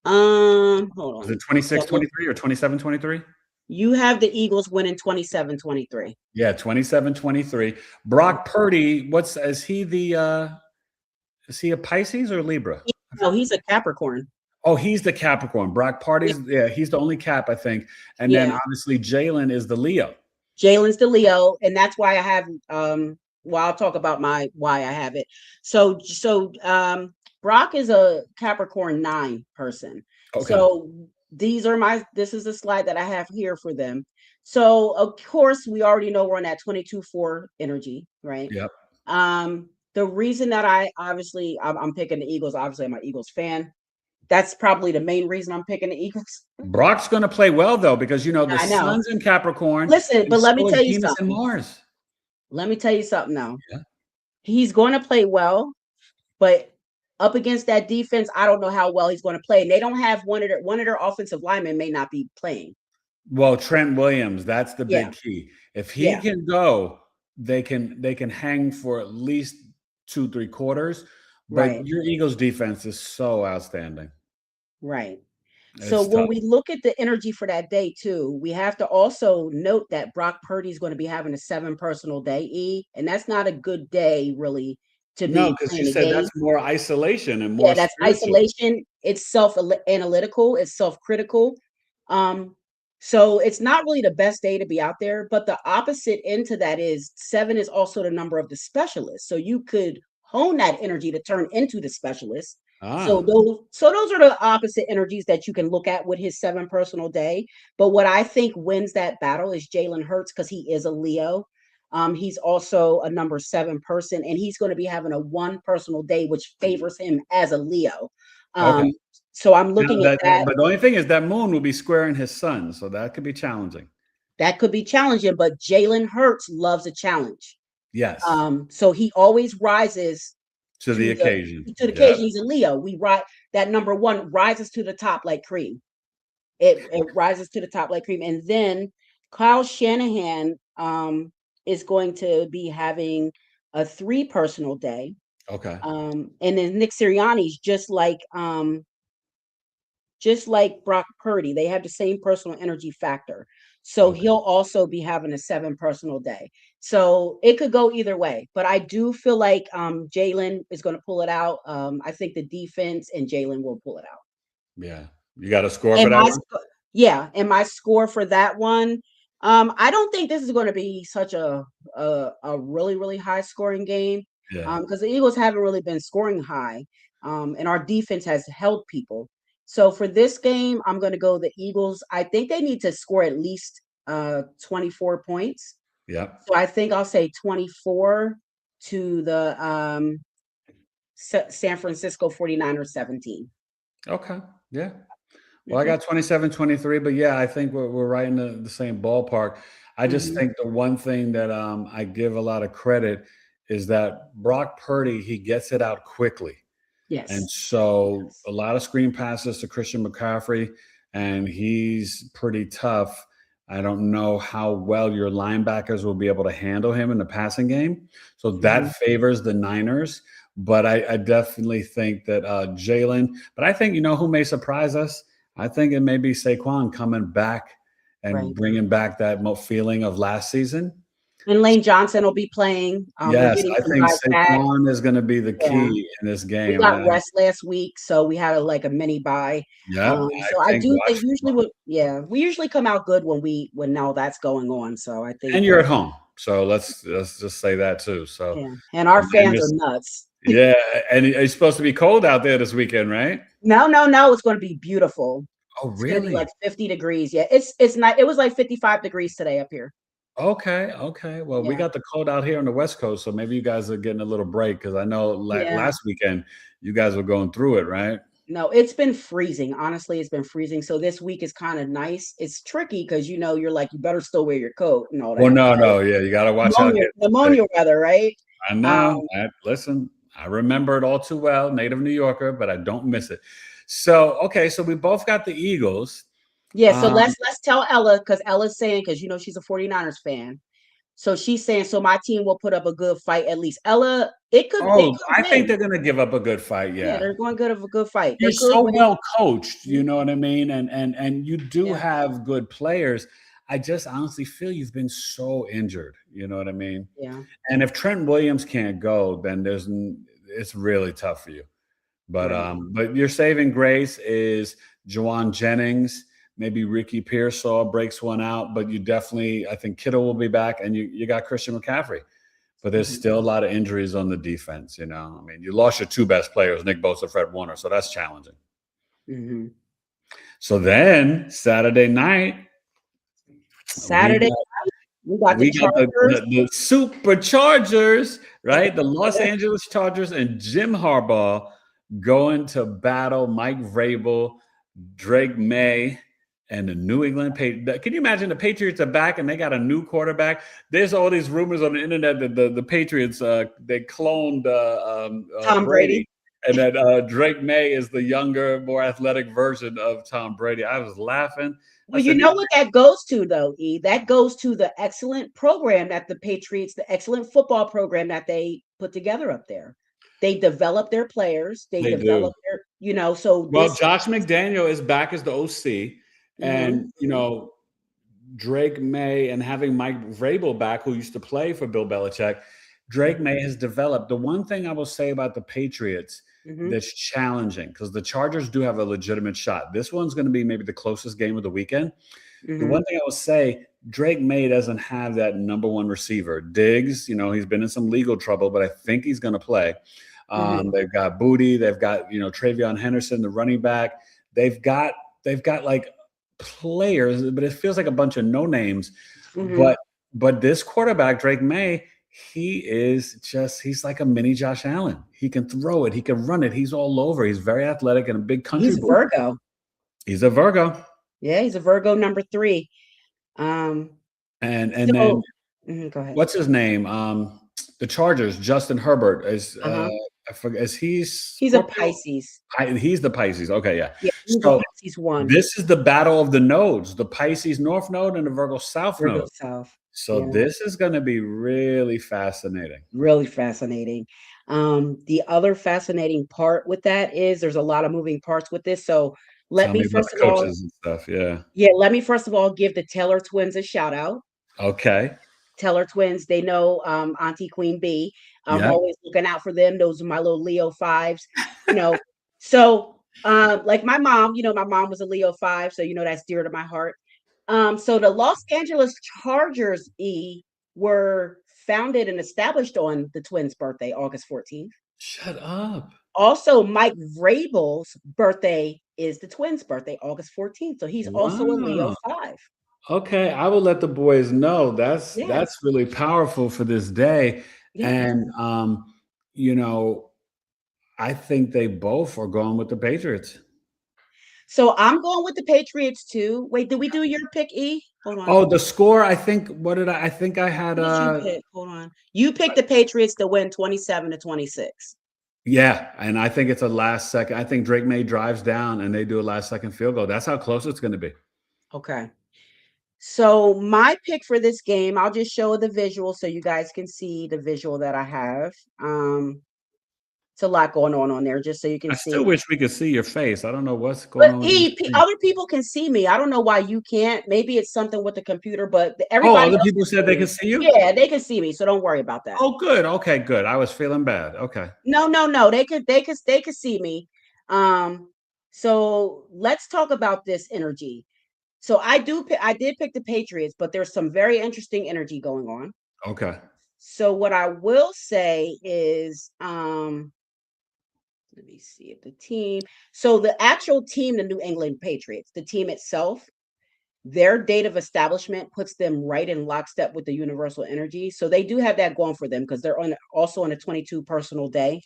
Hold on. Is it 26-23 or 27-23? You have the Eagles winning 27-23. Yeah, 27-23. Brock Purdy, is he a Pisces or Libra? No, he's a Capricorn. Oh, he's the Capricorn. Brock Purdy's he's the only Cap, I think. And then obviously Jalen is the Leo. Jalen's the Leo, and that's why I have I'll talk about why I have it. So Brock is a Capricorn 9 person. Okay. So this is the slide that I have here for them. So of course we already know we're on that 22-4 energy, right? Yep. The reason that I'm picking the Eagles, obviously I'm an Eagles fan. That's probably the main reason I'm picking the Eagles. Brock's going to play well though, because the sun's in Capricorn. Listen, but let me tell you something. Mars. Let me tell you something now. Yeah. He's going to play well, but up against that defense, I don't know how well he's going to play. And they don't have one of their offensive linemen may not be playing. Well, Trent Williams, that's the big key. If he can go, they can hang for at least 2-3 quarters. But your Eagles defense is so outstanding. Right. So when we look at the energy for that day too, we have to also note that Brock Purdy is going to be having a 7 personal day, and that's not a good day really. Because you said that's more isolation and more. That's isolation. It's self-analytical. It's self-critical. So it's not really the best day to be out there. But the opposite end to that is 7 is also the number of the specialist. So you could hone that energy to turn into the specialist. So those are the opposite energies that you can look at with his 7 personal day. But what I think wins that battle is Jalen Hurts, because he is a Leo. He's also a number 7 person, and he's going to be having a 1 personal day, which favors him as a Leo. Okay. So I'm looking at that. But the only thing is that moon will be squaring his sun, so that could be challenging. That could be challenging, but Jalen Hurts loves a challenge. Yes. So he always rises to the occasion. To the occasion. He's a Leo. We ride that number 1 rises to the top like cream. It rises to the top like cream. And then Kyle Shanahan is going to be having a 3 personal day. Okay. And then Nick Sirianni's just like Brock Purdy. They have the same personal energy factor. So he'll also be having a 7 personal day. So it could go either way. But I do feel like Jalen is going to pull it out. I think the defense and Jalen will pull it out. Yeah. You got a score for that one? Yeah. And my score for that one, I don't think this is going to be such a really, really high scoring game. Yeah. Because the Eagles haven't really been scoring high. And our defense has held people. So for this game, I'm going to go the Eagles. I think they need to score at least 24 points. Yeah. So I think I'll say 24 to the San Francisco 49ers 17. Okay. Yeah. Well, I got 27-23, but yeah, I think we're right in the same ballpark. I just think the one thing that I give a lot of credit is that Brock Purdy, he gets it out quickly. Yes. And so a lot of screen passes to Christian McCaffrey, and he's pretty tough. I don't know how well your linebackers will be able to handle him in the passing game. So that favors the Niners. But I definitely think that Jalen, but I think, who may surprise us? I think it may be Saquon coming back and bringing back that feeling of last season. And Lane Johnson will be playing. Yes, I think Saquon is going to be the key in this game. We got rest last week, so we had a mini bye. Yeah, so I do think we usually come out good when all that's going on. So I think, and you're at home, so let's just say that too. So and our fans are nuts. Yeah, and it's supposed to be cold out there this weekend, right? No, it's going to be beautiful. Oh, really? It's going to be like 50 degrees. Yeah, it's not. It was like 55 degrees today up here. Okay. Well, we got the cold out here on the West Coast, so maybe you guys are getting a little break, because I know last weekend you guys were going through it, right? No, it's been freezing. Honestly, it's been freezing. So this week is kind of nice. It's tricky because you're like, you better still wear your coat and all that. Well, no, yeah, you got to watch out. Pneumonia weather, right? I know. Listen, I remember it all too well, native New Yorker, but I don't miss it. So, okay, so we both got the Eagles. Yeah, so let's tell Ella, because Ella's saying, because she's a 49ers fan. So she's saying, so my team will put up a good fight at least. Ella, it could. I think they're going to give up a good fight. Yeah, they're going to give a good fight. You're so well coached, you know what I mean, and you do have good players. I just honestly feel you've been so injured. You know what I mean? Yeah. And if Trent Williams can't go, then it's really tough for you. But your saving grace is Juwan Jennings. Maybe Ricky Pearsall breaks one out, but you definitely, I think Kittle will be back, and you got Christian McCaffrey. But there's still a lot of injuries on the defense, I mean, you lost your 2 best players, Nick Bosa, Fred Warner, so that's challenging. So then Saturday night, we got the Superchargers, right? The Los Angeles Chargers and Jim Harbaugh going to battle Mike Vrabel, Drake May, and the New England Patriots. Can you imagine the Patriots are back and they got a new quarterback? There's all these rumors on the internet that the Patriots, they cloned Tom Brady. And that Drake May is the younger, more athletic version of Tom Brady. I was laughing. Well, you know what that goes to, though, E? That goes to the excellent program that the Patriots, the excellent football program that they put together up there. They develop their players. They develop their, so. Well, Josh McDaniel is back as the OC. And, Drake May and having Mike Vrabel back, who used to play for Bill Belichick, Drake May has developed. The one thing I will say about the Patriots that's challenging, because the Chargers do have a legitimate shot. This one's going to be maybe the closest game of the weekend. The one thing I will say, Drake May doesn't have that number 1 receiver. Diggs, he's been in some legal trouble, but I think he's going to play. They've got Booty. They've got, Travion Henderson, the running back. They've got like players, but it feels like a bunch of no names. But But this quarterback, Drake May, he's like a mini Josh Allen. He can throw it. He can run it. He's all over. He's very athletic and a big country. He's Virgo. He's a Virgo. Yeah, he's a Virgo number 3. And So- then go ahead. what's his name? The Chargers, Justin Herbert is I forget. He's a Pisces. He's the Pisces. Okay, yeah. He's So a Pisces 1. this is the battle of the nodes: the Pisces North Node and the Virgo South Node. So this is going to be really fascinating. Really fascinating. The other fascinating part with that is there's a lot of moving parts with this. So let me first of all, and stuff. Yeah. Let me first of all give the Taylor twins a shout out. Okay. Taylor twins, they know Auntie Queen B. I'm always looking out for them. Those are my little Leo 5s, So like my mom, my mom was a Leo 5, so that's dear to my heart. So the Los Angeles Chargers were founded and established on the twins' birthday, August 14th. Shut up. Also, Mike Vrabel's birthday is the twins' birthday, August 14th. So he's also a Leo 5. Okay, I will let the boys know. That's really powerful for this day. Yeah. And I think they both are going with the Patriots. So I'm going with the Patriots too. Wait, did we do your pick, E? Hold on. Oh, the score. I think. I think I had. Hold on. You picked the Patriots to win 27-26. Yeah, and I think it's a last second. I think Drake May drives down and they do a last second field goal. That's how close it's going to be. Okay. So my pick for this game, I'll just show the visual so you guys can see the visual that I have. It's a lot going on there, just so you can see. I still wish we could see your face. I don't know what's going on. But other people can see me. I don't know why you can't. Maybe it's something with the computer, but everybody. Other people said they can see you? Yeah, they can see me, so don't worry about that. Oh, good. Okay, good. I was feeling bad. Okay. No. They could see me. So let's talk about this energy. So I did pick the Patriots, but there's some very interesting energy going on. Okay. So what I will say is, let me see if the team. So the actual team, the New England Patriots, the team itself, their date of establishment puts them right in lockstep with the universal energy. So they do have that going for them because they're also on a 22 personal day.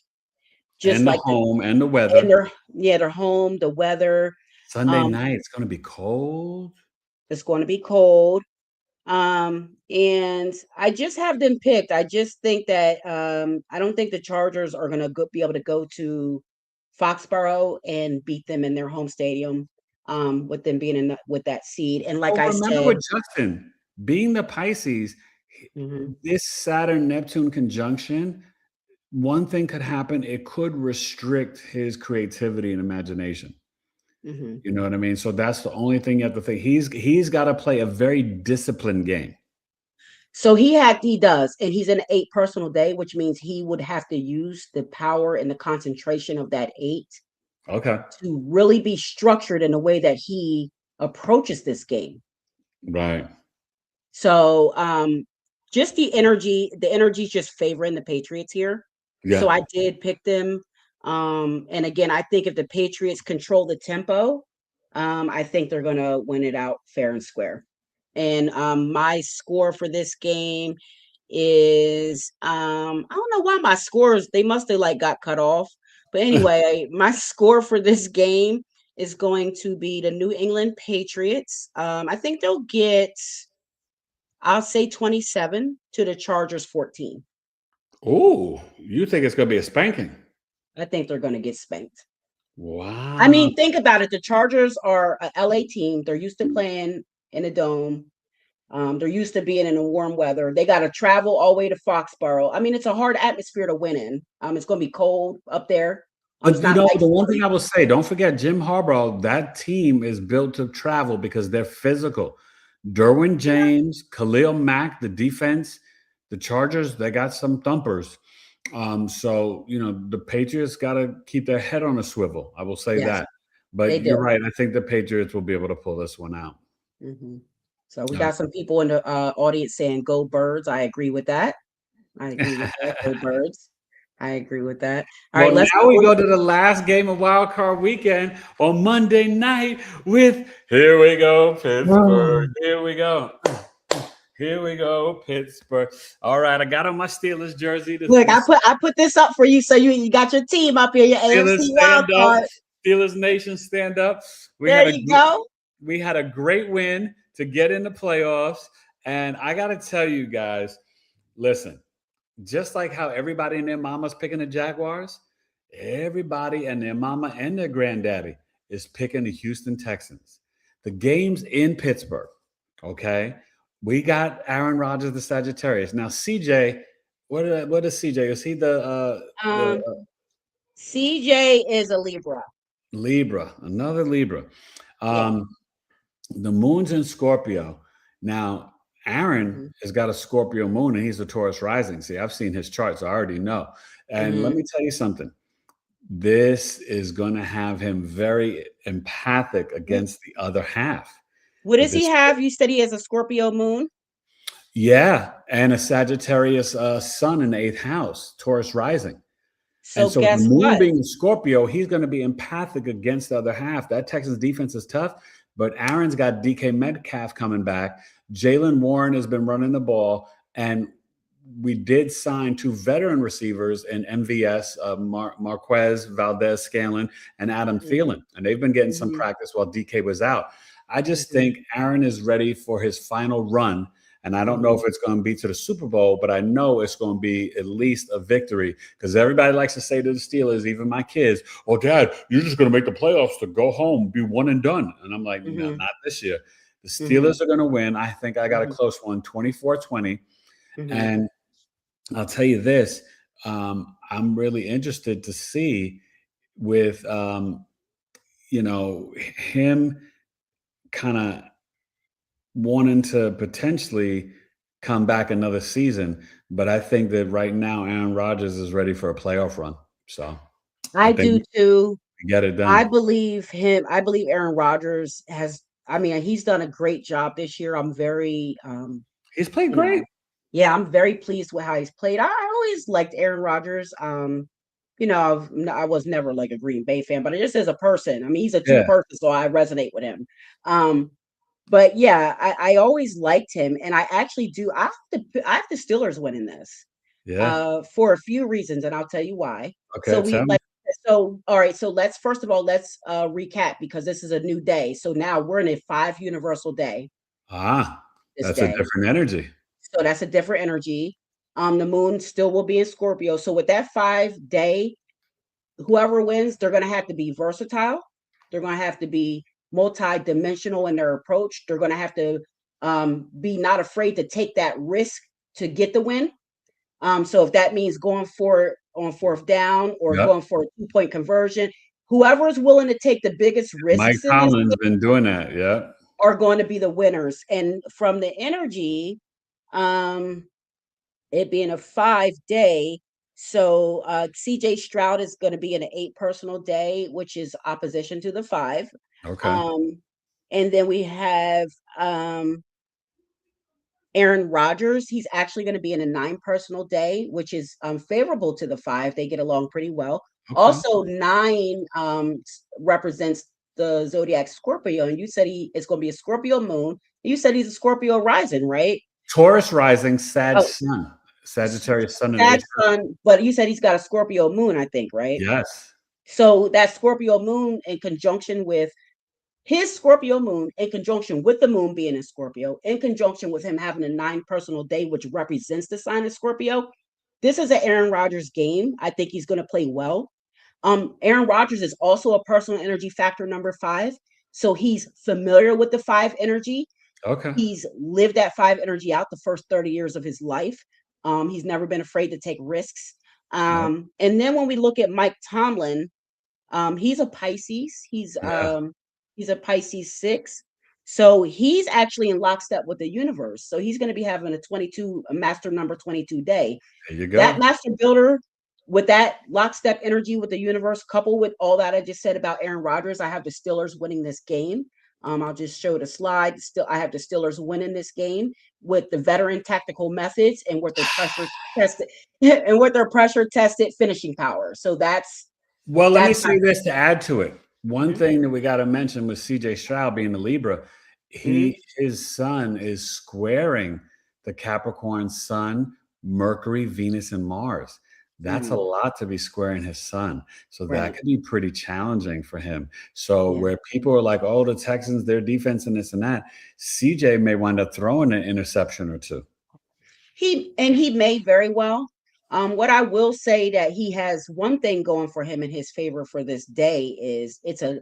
Just and like the home and the weather. And their home, the weather. Sunday night, it's going to be cold. It's going to be cold. And I just have them picked. I just think that I don't think the Chargers are going to be able to go to Foxborough and beat them in their home stadium with them being with that seed. And like I said, with Justin being the Pisces, this Saturn-Neptune conjunction, one thing could happen. It could restrict his creativity and imagination. You know what I mean? So that's the only thing you have to think. He's got to play a very disciplined game. So he does, and he's in an 8 personal day, which means he would have to use the power and the concentration of that 8. Okay. To really be structured in a way that he approaches this game. Right. So just the energy's just favoring the Patriots here. Yeah. So I did pick them. And again, I think if the Patriots control the tempo, I think they're going to win it out fair and square. And my score for this game is, I don't know why my scores, they must have got cut off. But anyway, my score for this game is going to be the New England Patriots. I think they'll get, I'll say 27 to the Chargers 14. Oh, you think it's going to be a spanking? I think they're going to get spanked. Wow. I mean, think about it. The Chargers are a LA team. They're used to playing in a dome. They're used to being in the warm weather. They got to travel all the way to Foxborough. I mean, it's a hard atmosphere to win in. It's going to be cold up there. But the one thing I will say, don't forget Jim Harbaugh, that team is built to travel because they're physical. Derwin James, Khalil Mack, the defense, the Chargers, they got some thumpers. So, the Patriots got to keep their head on a swivel. I will say that. But you're right. I think the Patriots will be able to pull this one out. So we got some people in the audience saying, go Birds. I agree with that. Go Birds. I agree with that. All right, now we go to the last game of Wildcard Weekend on Monday night with Here We Go, Pittsburgh. Here we go. Here we go, Pittsburgh. All right, I got on my Steelers jersey. Look, I put this up for you, so you got your team up here, your Steelers AFC stand up. Wildcard. Steelers Nation, stand up. There you go. We had a great win to get in the playoffs, and I got to tell you guys, listen. Just like how everybody and their mama's picking the Jaguars, everybody and their mama and their granddaddy is picking the Houston Texans. The game's in Pittsburgh, okay? We got Aaron Rodgers, the Sagittarius. Now, CJ, what is CJ? Is he CJ is a Libra. Libra, another Libra. Yeah. The moon's in Scorpio. Now, Aaron has got a Scorpio moon and he's a Taurus rising. See, I've seen his charts. I already know. And let me tell you something. This is going to have him very empathic against the other half. What does he have? You said he has a Scorpio moon? Yeah. And a Sagittarius sun in the 8th house, Taurus rising. So guess the moon what? being Scorpio, he's going to be empathic against the other half. That Texans defense is tough, but Aaron's got DK Metcalf coming back. Jaylen Warren has been running the ball, and we did sign 2 veteran receivers in MVS, Marquez, Valdez-Scantling, and Adam Thielen, and they've been getting some practice while DK was out. I just think Aaron is ready for his final run, and I don't know if it's going to be to the Super Bowl, but I know it's going to be at least a victory because everybody likes to say to the Steelers, even my kids, "Oh, Dad, you're just going to make the playoffs to go home, be one and done." And I'm like, no, not this year. The Steelers are going to win. I think I got a close one, 24-20. And I'll tell you this, I'm really interested to see with, him kind of wanting to potentially come back another season. But I think that right now, Aaron Rodgers is ready for a playoff run. So I do too. Get it done. I believe him. I believe Aaron Rodgers he's done a great job this year. I'm very, he's played great. Yeah, I'm very pleased with how he's played. I always liked Aaron Rodgers. I was never like a Green Bay fan, but just as a person, I mean, he's a true person, so I resonate with him. But yeah, I always liked him, and I actually do. I have the Steelers winning this. Yeah. For a few reasons, and I'll tell you why. Okay. All right. So let's recap because this is a new day. So now we're in a 5 universal day. That's a different energy. So that's a different energy. The moon still will be in Scorpio. So with that 5 day, whoever wins, they're going to have to be versatile. They're going to have to be multi-dimensional in their approach. They're going to have to be not afraid to take that risk to get the win. So if that means going for it on 4th down or going for a 2-point conversion, whoever is willing to take the biggest risks. Mike Tomlin's been doing that. Yeah. Are going to be the winners. And from the energy, it being a 5 day. So CJ Stroud is going to be in an 8 personal day, which is opposition to the 5. Okay. And then we have Aaron Rodgers. He's actually going to be in a 9 personal day, which is favorable to the 5. They get along pretty well. Okay. Also, 9 represents the zodiac Scorpio, and you said it's going to be a Scorpio moon. You said he's a Scorpio rising, right? Taurus rising, Sagittarius sun. But you said he's got a Scorpio moon, I think, right? Yes. So that Scorpio moon in conjunction with his Scorpio moon, in conjunction with the moon being in Scorpio, in conjunction with him having a 9 personal day, which represents the sign of Scorpio. This is an Aaron Rodgers game. I think he's going to play well. Aaron Rodgers is also a personal energy factor number 5. So he's familiar with the 5 energy. Okay. He's lived that 5 energy out the first 30 years of his life. He's never been afraid to take risks. And then when we look at Mike Tomlin, he's a Pisces. He's a Pisces 6. So he's actually in lockstep with the universe. So he's going to be having a master number 22 day. There you go. That master builder with that lockstep energy with the universe, coupled with all that I just said about Aaron Rodgers, I have the Steelers winning this game. I'll just show the slide. I have the Steelers winning this game with the veteran tactical methods and with their pressure tested finishing power. So that's. Well, let me say this to add to it. One thing that we got to mention with CJ Stroud being the Libra, his sun is squaring the Capricorn Sun, Mercury, Venus, and Mars. That's a lot to be squaring his sun. So that could be pretty challenging for him. So where people are like, oh, the Texans, their defense and this and that, CJ may wind up throwing an interception or two. He may very well. What I will say that he has one thing going for him in his favor for this day is it's a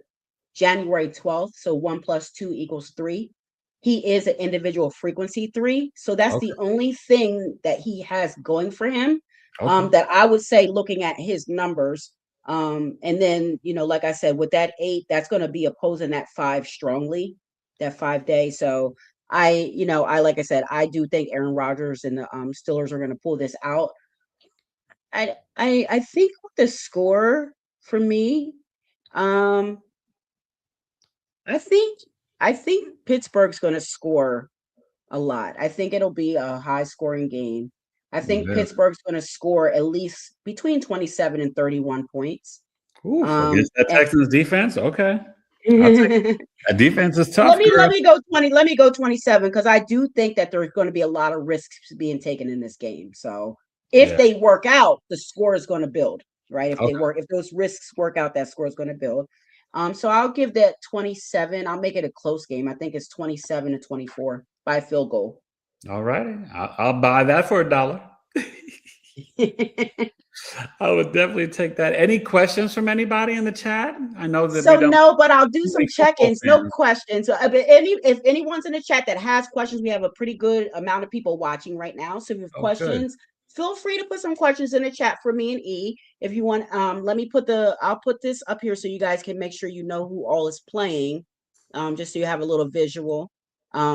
January 12th. So 1 + 2 = 3. He is an individual frequency 3. So that's the only thing that he has going for him. That I would say looking at his numbers. And then, like I said, with that 8, that's going to be opposing that 5 strongly, that 5 day. So like I said, I do think Aaron Rodgers and the Steelers are going to pull this out. I think with the score for me, I think Pittsburgh's going to score a lot. I think it'll be a high scoring game. I think Pittsburgh's going to score at least between 27 and 31 points. Against that Texans defense, okay. That defense is tough. Let me go 20. Let me go 27 because I do think that there's going to be a lot of risks being taken in this game. So if they work out, the score is going to build, right? If those risks work out, that score is going to build. So I'll give that 27. I'll make it a close game. I think it's 27-24 by field goal. All righty. I'll buy that for $1. I would definitely take that. Any questions from anybody in the chat? I know that no, but I'll do some check-ins. No questions. So, if anyone's in the chat that has questions, we have a pretty good amount of people watching right now. So if you have questions, feel free to put some questions in the chat for me and E. If you want, I'll put this up here so you guys can make sure you know who all is playing. Just so you have a little visual.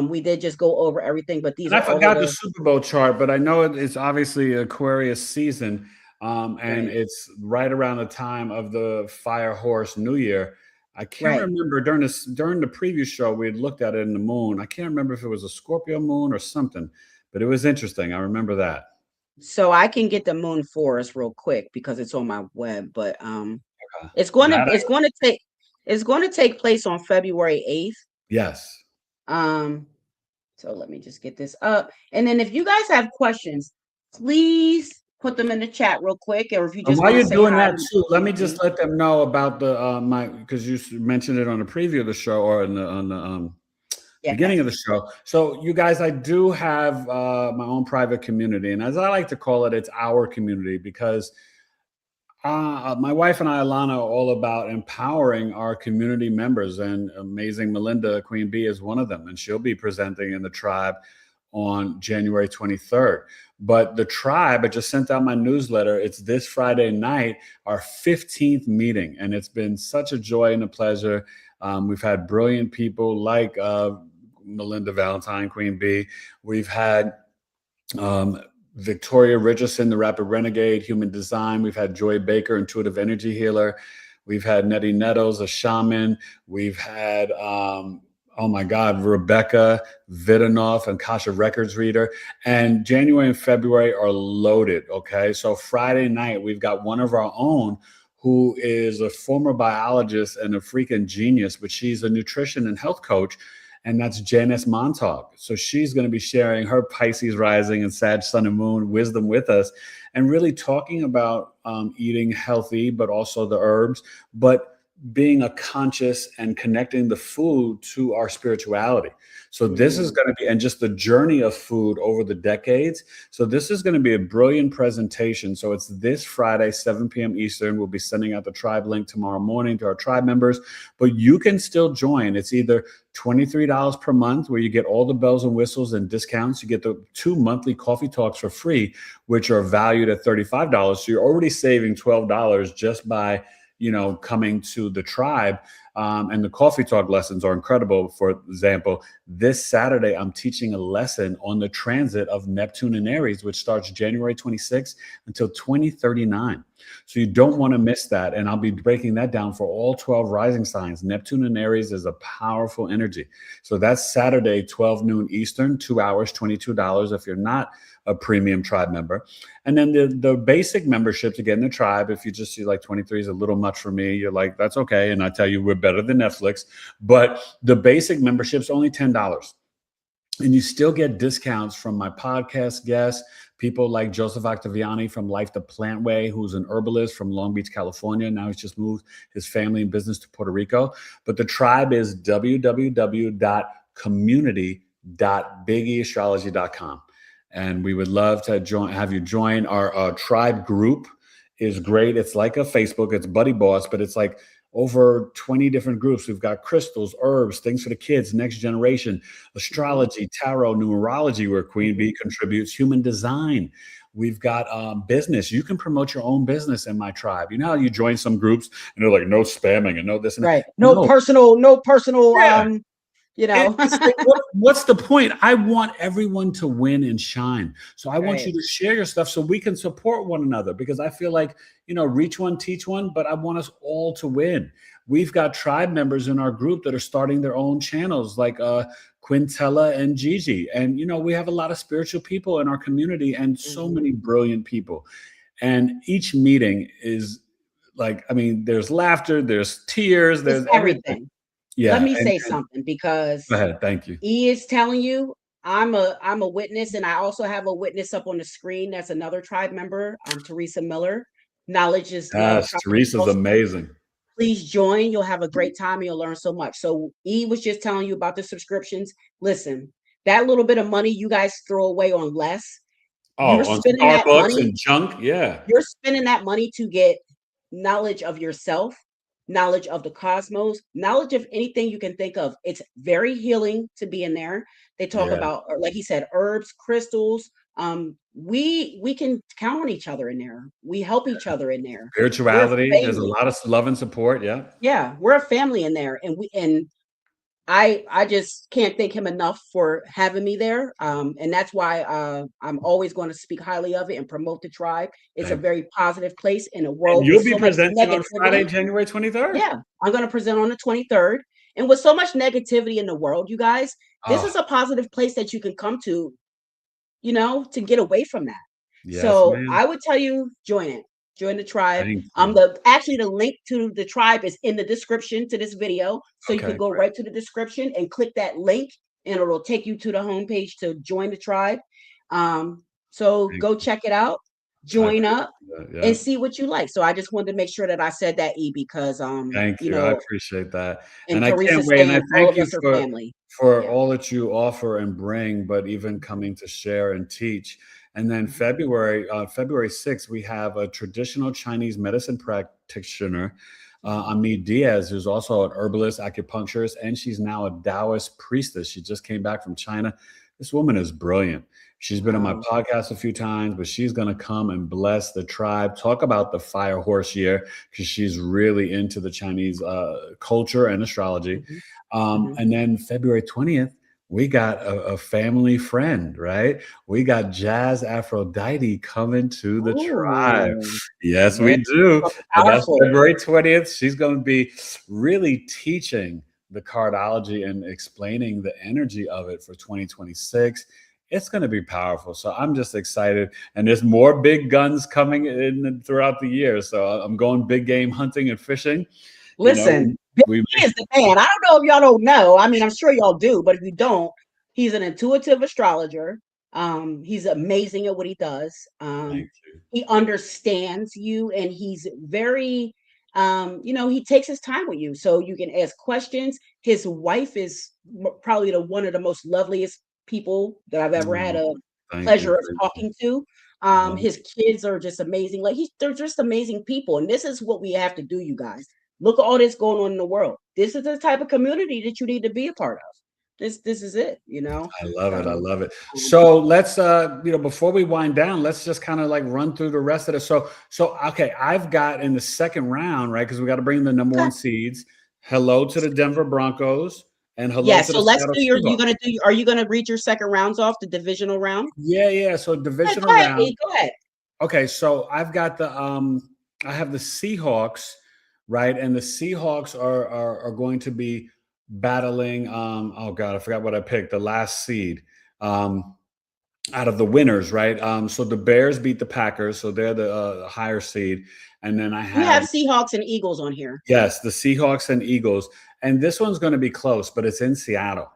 We did just go over everything, but I forgot the Super Bowl chart, but I know it's obviously Aquarius season, and it's right around the time of the Fire Horse New Year. I can't remember during the previous show we had looked at it in the moon. I can't remember if it was a Scorpio moon or something, but it was interesting. I remember that. So I can get the moon for us real quick because it's on my web, but it's going to take place on February 8th. Yes. So let me just get this up. And then if you guys have questions, please put them in the chat real quick. Or if you just while you're doing that too, let me just let them know about the because you mentioned it on the preview of the show or on the beginning of the show. So you guys, I do have my own private community, and as I like to call it, it's our community because my wife and I, Alana, are all about empowering our community members, and amazing Melinda, Queen Bee, is one of them, and she'll be presenting in the tribe on January 23rd. But the tribe, I just sent out my newsletter. It's this Friday night, our 15th meeting, and it's been such a joy and a pleasure. We've had brilliant people like Melinda Valentine, Queen Bee. We've had Victoria Richardson, the Rapid Renegade, Human Design. We've had Joy Baker, Intuitive Energy Healer. We've had Nettie Nettles, a shaman. We've had, Rebecca Vidanoff, and Kasha Records reader. And January and February are loaded, okay? So Friday night, we've got one of our own who is a former biologist and a freaking genius, but she's a nutrition and health coach. And that's Janice Montauk. So she's going to be sharing her Pisces rising and Sag sun and moon wisdom with us and really talking about eating healthy, but also the herbs, but being a conscious and connecting the food to our spirituality. So this is going to be, and just the journey of food over the decades. So this is going to be a brilliant presentation. So it's this Friday, 7 p.m. Eastern. We'll be sending out the tribe link tomorrow morning to our tribe members, but you can still join. It's either $23 per month, where you get all the bells and whistles and discounts. You get the 2 monthly coffee talks for free, which are valued at $35. So you're already saving $12 just by coming to the tribe. And the coffee talk lessons are incredible. For example, this Saturday, I'm teaching a lesson on the transit of Neptune and Aries, which starts January 26th until 2039. So you don't want to miss that. And I'll be breaking that down for all 12 rising signs. Neptune and Aries is a powerful energy. So that's Saturday, 12 noon Eastern, 2 hours, $22 if you're not a premium tribe member. And then the basic membership to get in the tribe, if you just see like 23 is a little much for me, you're like, that's okay. And I tell you, we're better than Netflix. But the basic membership's only $10. And you still get discounts from my podcast guests, people like Joseph Octaviani from Life the Plant Way, who's an herbalist from Long Beach, California. Now he's just moved his family and business to Puerto Rico. But the tribe is www.community.biggieastrology.com. And we would love to have you join. Our tribe group is great. It's like a Facebook, it's Buddy Boss, but it's like over 20 different groups. We've got crystals, herbs, things for the kids, next generation, astrology, tarot, numerology, where Queen Bee contributes, human design. We've got business. You can promote your own business in my tribe. You know how you join some groups and they're like, no spamming and no this and right. No personal, yeah. You know, like, what's the point? I want everyone to win and shine. So I want you to share your stuff so we can support one another, because I feel like, reach one, teach one, but I want us all to win. We've got tribe members in our group that are starting their own channels, like Quintella and Gigi. And, we have a lot of spiritual people in our community and so many brilliant people. And each meeting is like, there's laughter, there's tears, there's everything. Yeah. Let me say something, because go ahead. Thank you. E is telling you I'm a witness, and I also have a witness up on the screen. That's another tribe member, Teresa Miller. Knowledge is love. Teresa's amazing. Please join. You'll have a great time. You'll learn so much. So E was just telling you about the subscriptions. Listen, that little bit of money you guys throw away on less. You're spending that money and junk. Yeah. You're spending that money to get knowledge of yourself, knowledge of the cosmos, knowledge of anything you can think of. It's very healing to be in there. They talk about, like he said, herbs, crystals. We can count on each other in there. We help each other in there. Spirituality. There's a lot of love and support. Yeah. Yeah. We're a family in there. And I just can't thank him enough for having me there. And that's why I'm always going to speak highly of it and promote the tribe. It's a very positive place in a world. And you'll be presenting on Friday, January 23rd. Yeah, I'm going to present on the 23rd. And with so much negativity in the world, you guys, this is a positive place that you can come to, to get away from that. Yes, so I would tell you, join it. Join the tribe. The link to the tribe is in the description to this video. So you can go right to the description and click that link, and it'll take you to the homepage to join the tribe. So go check it out, join up, and see what you like. So I just wanted to make sure that I said that, E, because thank you. I appreciate that. And I can't wait. And I thank you for all that you offer and bring, but even coming to share and teach. And then February 6th, we have a traditional Chinese medicine practitioner, Ami Diaz, who's also an herbalist, acupuncturist, and she's now a Taoist priestess. She just came back from China. This woman is brilliant. She's been on my podcast a few times, but she's going to come and bless the tribe, talk about the fire horse year, because she's really into the Chinese culture and astrology. And then February 20th, we got a family friend, right? We got Jazz Aphrodite coming to the tribe. Yes, we do. And that's February 20th. She's going to be really teaching the cardology and explaining the energy of it for 2026. It's going to be powerful. So I'm just excited. And there's more big guns coming in throughout the year. So I'm going big game hunting and fishing. Listen, Big E is the man. I don't know if y'all don't know. I'm sure y'all do, but if you don't, he's an intuitive astrologer. He's amazing at what he does. He understands you, and he's very, he takes his time with you, so you can ask questions. His wife is probably one of the most loveliest people that I've ever had a pleasure of talking to. His kids are just amazing. They're just amazing people, and this is what we have to do, you guys. Look at all this going on in the world. This is the type of community that you need to be a part of. This is it, I love it. I love it. So let's, before we wind down, let's just kind of like run through the rest of it. So, okay, I've got in the second round, right? Because we got to bring the number one seeds. Hello to the Denver Broncos. And hello. Yeah, so let's do are you gonna read your second rounds off, the divisional round? Yeah. So divisional round. Go ahead. Okay, so I've got I have the Seahawks. Right. And the Seahawks are going to be battling. Oh, God, I forgot what I picked. The last seed out of the winners. Right. So the Bears beat the Packers. So they're the higher seed. And then I have Seahawks and Eagles on here. Yes, the Seahawks and Eagles. And this one's going to be close, but it's in Seattle.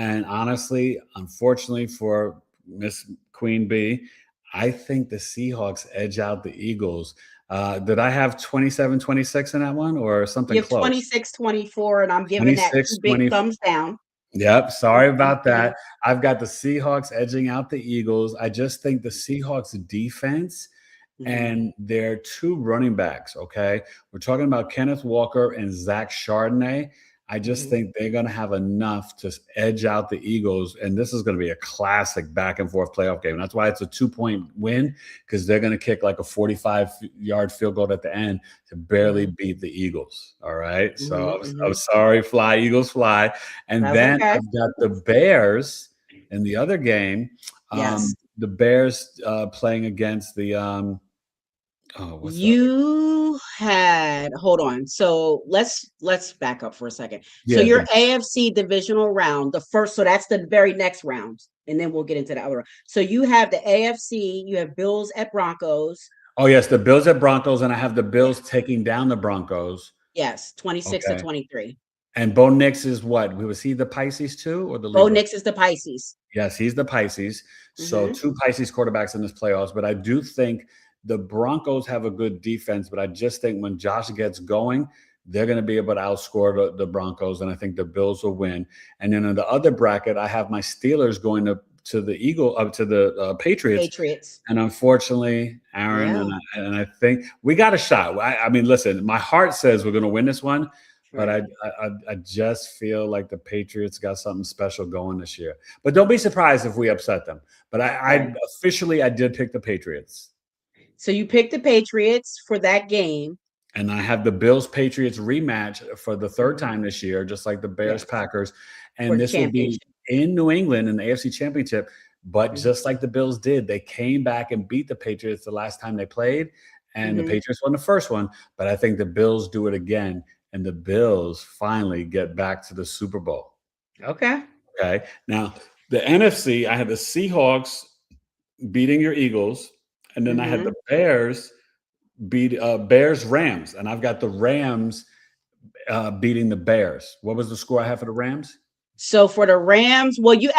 And honestly, unfortunately for Miss Queen Bee, I think the Seahawks edge out the Eagles. Did I have 27-26 in that one or You something have close? 26-24, and I'm giving that 2 big 26-20. thumbs down. Yep, sorry about Okay. that. I've got the Seahawks edging out the Eagles. I just think the Seahawks defense Mhm, and their two running backs, okay? We're talking about Kenneth Walker and Zach Chardonnay. I just mhm. think they're going to have enough to edge out the Eagles. And this is going to be a classic back and forth playoff game. That's why it's a 2-point win, because they're going to kick like a 45-yard field goal at the end to barely Mhm, beat the Eagles. All right. So mhm, I'm mhm. sorry, fly, Eagles fly. And That's then okay. I've got the Bears in the other game. Yes. The Bears playing against the oh, what's the other? You had hold on. So let's back up for a second. So Yeah, your AFC divisional round, the first, so that's the very next round, and then we'll get into the other. So you have the AFC, you have Bills at Broncos. oh yes, the Bills at Broncos, and I have the Yeah. Bills taking down the Broncos. Yes, 26 to Okay. 23. And Bo Nix is what? Was he the Pisces too or the Bo Libra? Nix is the Pisces. Yes, he's the Pisces. So Hmm. two Pisces quarterbacks in this playoffs. But I do think the Broncos have a good defense. But I just think when Josh gets going, they're going to be able to outscore the Broncos. And I think the Bills will win. And then in the other bracket, I have my Steelers going to the Eagle up to the Patriots. Patriots. And unfortunately, Aaron, Yeah. and I think we got a shot. I mean, listen, my heart says we're going to win this one. But Right. I just feel like the Patriots got something special going this year. But don't be surprised if we upset them. But Right. I did pick the Patriots. So you picked the Patriots for that game. And I have the Bills Patriots rematch for the third Mhm. time this year, just like the Bears Yes. Packers. For And the this will be championship. in New England in the AFC Championship. But Mhm. just like the Bills did, they came back and beat the Patriots the last time they played. And the Mhm. Patriots won the first one. But I think the Bills do it again. And the Bills finally get back to the Super Bowl. Okay. Okay. Now, the NFC, I had the Seahawks beating your Eagles. And then I had Mhm. the Bears beat Bears Rams. And I've got the Rams beating the Bears. What was the score I had for the Rams? So for the Rams, well, you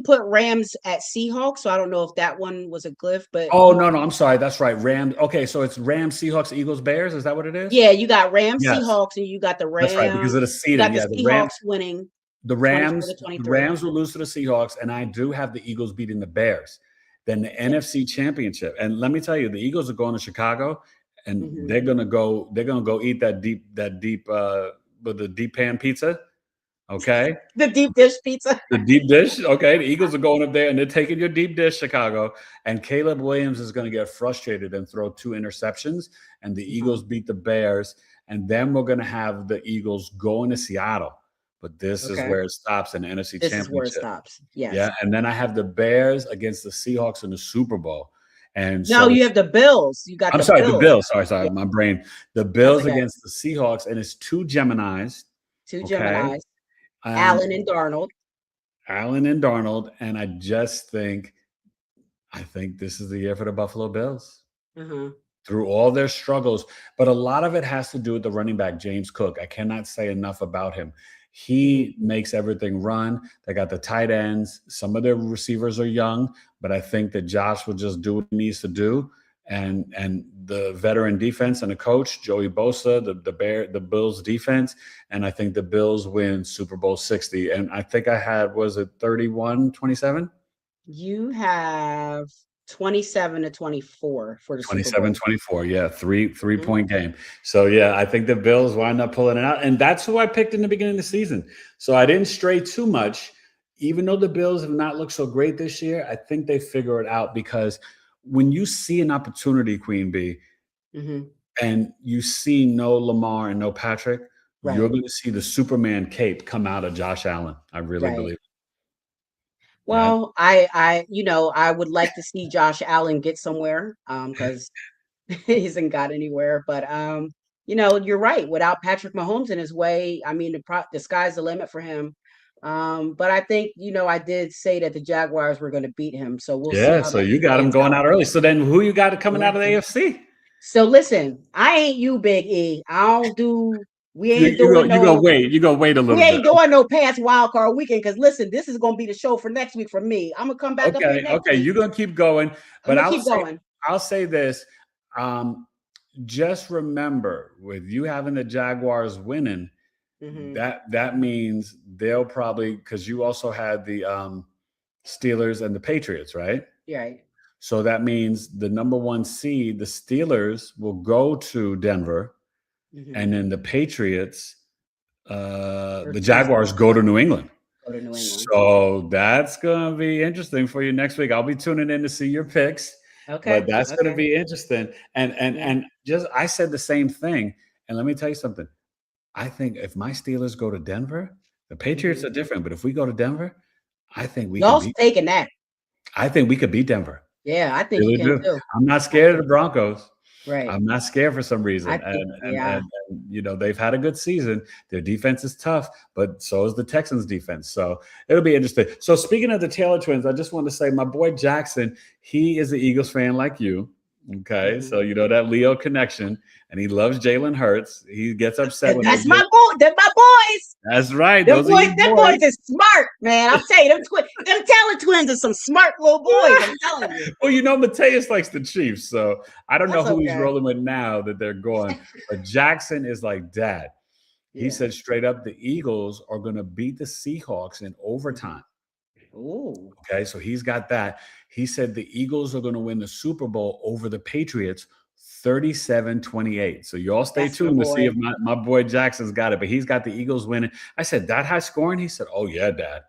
put Rams at Seahawks, so I don't know if that one was a glyph, but Oh, no, I'm sorry. That's right. Rams. Okay, so it's Rams, Seahawks, Eagles, Bears. Is that what it is? yeah, you got Rams, Yes, Seahawks, and you got the that's right. Because of the You seeding. got the Yeah, Seahawks winning the 24 to Rams, the 23. Rams will lose to the Seahawks, and I do have the Eagles beating the Bears. Then the Yeah. NFC Championship, and let me tell you, the Eagles are going to Chicago, and Mhm. they're gonna go. They're gonna go eat that deep, with the deep pan pizza. Okay, The deep dish pizza. the deep dish. Okay, the Eagles are going up there, and they're taking your deep dish, Chicago. And Caleb Williams is going to get frustrated and throw 2 interceptions, and the Uh-huh. Eagles beat the Bears, and then we're going to have the Eagles going to Seattle. But this is Okay. where it stops in the NFC This is where it Championship. stops. Yes. Yeah, and then I have the Bears against the Seahawks in the Super Bowl. And No, so you have the Bills. You got I'm the sorry, the Bills. Bills. Yeah, Sorry, my brain. The that's Bills okay. against the Seahawks, and it's 2 Geminis. 2 Okay. Geminis, And Allen and Darnold. Allen and Darnold. And I think this is the year for the Buffalo Bills Uh-huh. through all their struggles. But a lot of it has to do with the running back, James Cook. I cannot say enough about him. Mhm. He makes everything run. They got the tight ends. Some of their receivers are young, but I think that Josh will just do what he needs to do. And the veteran defense and the coach, Joey Bosa, the Bills defense. And I think the Bills win Super Bowl 60. And I think I had, was it 31-27? You have 27 to 24 for the Super Bowl. 27-24. Yeah, three Mhm. point game. So yeah, I think the Bills wind up pulling it out. And that's who I picked in the beginning of the season. So I didn't stray too much. Even though the Bills have not looked so great this year, I think they figure it out, because when you see an opportunity, Queen Bee, Mhm. and you see no Lamar and no Patrick, you're Right. going to see the Superman cape come out of Josh Allen. I really Right. believe. Yeah. Well, I would like to see Josh Allen get somewhere, because he hasn't got anywhere. But you're right. Without Patrick Mahomes in his way, I mean, the sky's the limit for him. But I think I did say that the Jaguars were going to beat him, so we'll see Yeah. how So that you got him plays going out. out early. So then who you got coming out of the Mhm. AFC? So listen, I ain't you, Big E. I don't do We ain't doing You gonna wait. You gonna wait a little bit. We ain't bit. doing no past wild card weekend because listen, this is gonna be the show for next week for me. I'm gonna come back up here next week. You're gonna keep going, but I'll say this. Just remember, with you having the Jaguars winning, that means they'll probably, because you also had the Steelers and the Patriots, right? Right. So that means the number 1 seed, the Steelers, will go to Denver, and then the Patriots, the Jaguars go to New England. So that's gonna be interesting for you next week. I'll be tuning in to see your picks. Okay. But that's gonna be interesting. And just I said the same thing. And let me tell you something. I think if my Steelers go to Denver, the Patriots are different. But if we go to Denver, I think we y'all taking that. I think we could beat Denver. Yeah, I think you can too. I'm not scared of the Broncos. Right. I'm not scared for some reason. And you know, they've had a good season. Their defense is tough, but so is the Texans defense. So it'll be interesting. So speaking of the Taylor twins, I just want to say my boy Jackson, he is an Eagles fan like you. Okay. So you know that Leo connection, and he loves Jalen Hurts. He gets upset when that's my boy. They're my boys. That's right. Them boys are smart, man. I'll tell you, them Taylor twins are some smart little boys. I'm telling you. Well, you know, Mateus likes the Chiefs, so I don't know who he's rolling with now that they're going. But Jackson is like, Dad. He said straight up, the Eagles are going to beat the Seahawks in overtime. Ooh. Okay, so he's got that. He said the Eagles are going to win the Super Bowl over the Patriots 37-28. So you all stay tuned to see if my boy Jackson's got it, but he's got the Eagles winning. I said, that high scoring? He said, oh, yeah, Dad.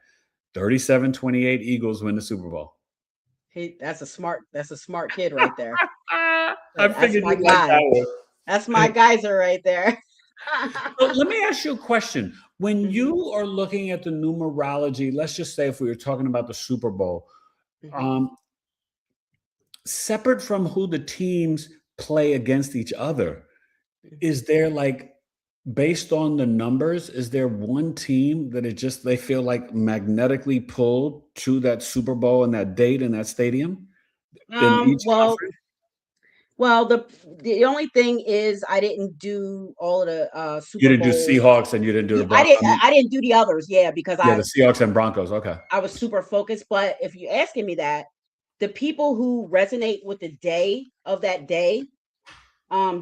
37-28 Eagles win the Super Bowl. That's a smart kid right there. I figured you'd like that one. That's my geyser right there. But let me ask you a question. When you are looking at the numerology, let's just say if we were talking about the Super Bowl, separate from who the teams play against each other, is there, like, based on the numbers, is there one team that they feel like magnetically pulled to that Super Bowl and that date in that stadium? Well, the only thing is I didn't do all of the Super Bowl. You didn't do Seahawks and you didn't do the Broncos. I didn't do the others, because the Seahawks and Broncos. Okay. I was super focused, but if you're asking me that, the people who resonate with the day of that day,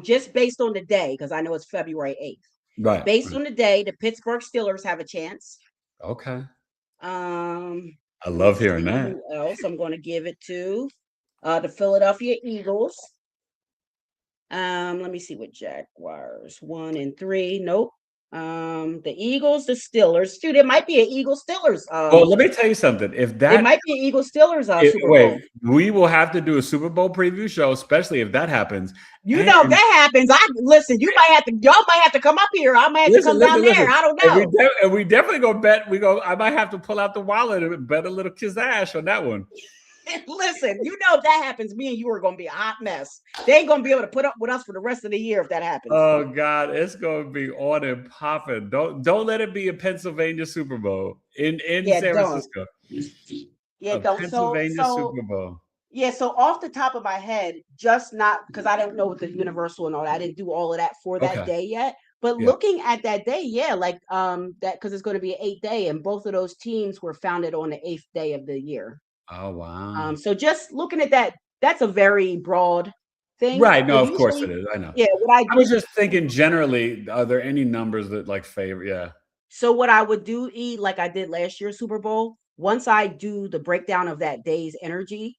just based on the day, because I know it's February 8th. Right. Based on the day, the Pittsburgh Steelers have a chance. Okay. I love hearing that. Who else I'm going to give it to? The Philadelphia Eagles. Let me see what Jaguars 1 and 3. Nope. The Eagles, the Steelers. Dude, it might be an Eagles Steelers. Well, let me tell you something. It might be an Eagles Steelers Super Bowl. We will have to do a Super Bowl preview show, especially if that happens. You know, if that happens, listen. Y'all might have to come up here. I might have to come down there. I don't know. And we definitely go bet. I might have to pull out the wallet and bet a little kizash on that one. Listen, you know if that happens, me and you are going to be a hot mess. They ain't going to be able to put up with us for the rest of the year if that happens. Oh God, it's going to be on and popping. Don't let it be a Pennsylvania Super Bowl in San Francisco. Yeah, don't. Pennsylvania Super Bowl. Yeah, so off the top of my head, just not because I don't know what the Universal and all that. I didn't do all of that for that day yet. But looking at that day, like that, because it's going to be an 8th day, and both of those teams were founded on the 8th day of the year. Oh wow! So just looking at that, that's a very broad thing, right? No, of course it is. I know. Yeah, I was just thinking generally, are there any numbers that like favor? Yeah. So what I would do, like I did last year's Super Bowl, once I do the breakdown of that day's energy,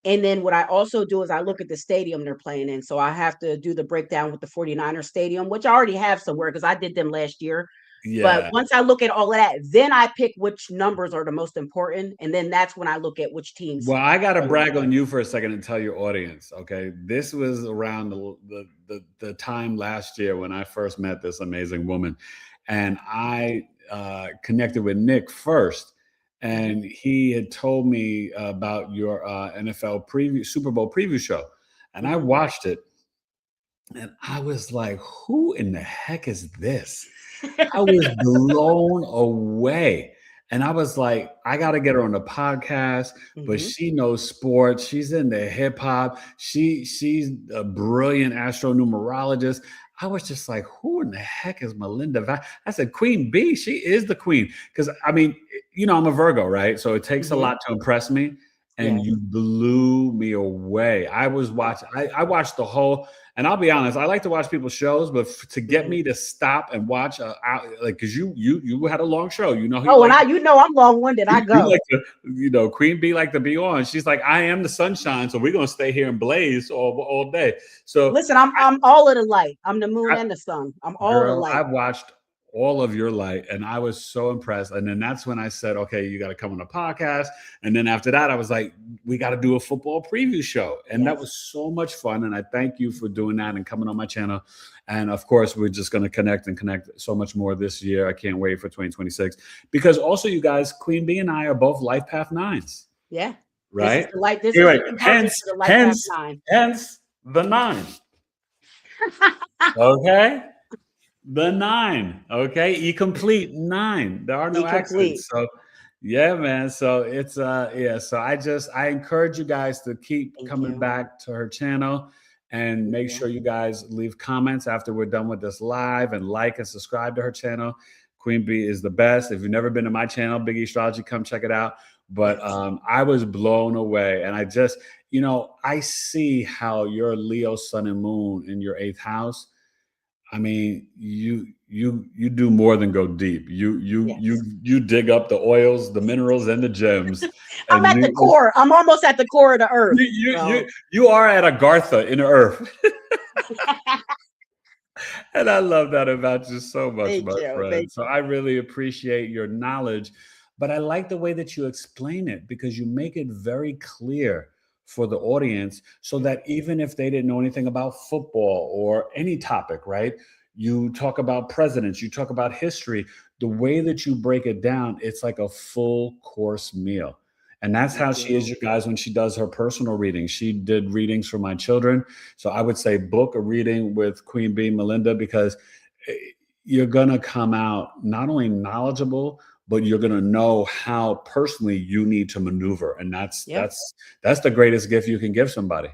and then what I also do is I look at the stadium they're playing in. So I have to do the breakdown with the 49ers stadium, which I already have somewhere because I did them last year. Yeah. But once I look at all of that, then I pick which numbers are the most important. And then that's when I look at which teams. Well, I got to brag on you for a second and tell your audience, okay? This was around the time last year when I first met this amazing woman. And I connected with Nick first. And he had told me about your NFL preview, Super Bowl preview show. And I watched it. And I was like, who in the heck is this? I was blown away. And I was like, I got to get her on the podcast, but she knows sports. She's into hip hop. She's a brilliant astronumerologist. I was just like, who in the heck is Melinda? I said, Queen B, she is the queen. Because I mean, I'm a Virgo, right? So it takes a lot to impress me. And you blew me away. I was watching, I watched the whole, and I'll be honest, I like to watch people's shows, but to get me to stop and watch, because you had a long show, and I'm long-winded. I go. Queen B like to be on. She's like, I am the sunshine, so we're gonna stay here and blaze all day. So listen, I'm all of the light. I'm the moon and the sun. I'm all the light. I've watched all of your light, and I was so impressed. And then that's when I said, okay, you got to come on a podcast. And then after that, I was like, we got to do a football preview show. And that was so much fun. And I thank you for doing that and coming on my channel. And of course, we're just going to connect so much more this year. I can't wait for 2026, because also you guys, Queen B and I are both Life Path 9s. Yeah. Right. This is the hence the 9. Okay. The 9, okay, complete 9. There are no accidents. So, yeah, man. So it's So I encourage you guys to keep coming back to her channel, and make sure you guys leave comments after we're done with this live, and like and subscribe to her channel. Queen B is the best. If you've never been to my channel, Big E Astrology, come check it out. But I was blown away, and I just, I see how your Leo sun and moon in your 8th house. I mean, you do more than go deep. You dig up the oils, the minerals, and the gems. I'm at the core. I'm almost at the core of the earth. You are at Agartha in the earth. And I love that about you so much, my friend. So I really appreciate your knowledge, but I like the way that you explain it, because you make it very clear for the audience, so that even if they didn't know anything about football or any topic, right? You talk about presidents, you talk about history. The way that you break it down, it's like a full course meal. And that's how she is, you guys, when she does her personal readings. She did readings for my children. So I would say book a reading with Queen B, Melinda, because you're going to come out not only knowledgeable, but you're going to know how personally you need to maneuver. And that's the greatest gift you can give somebody.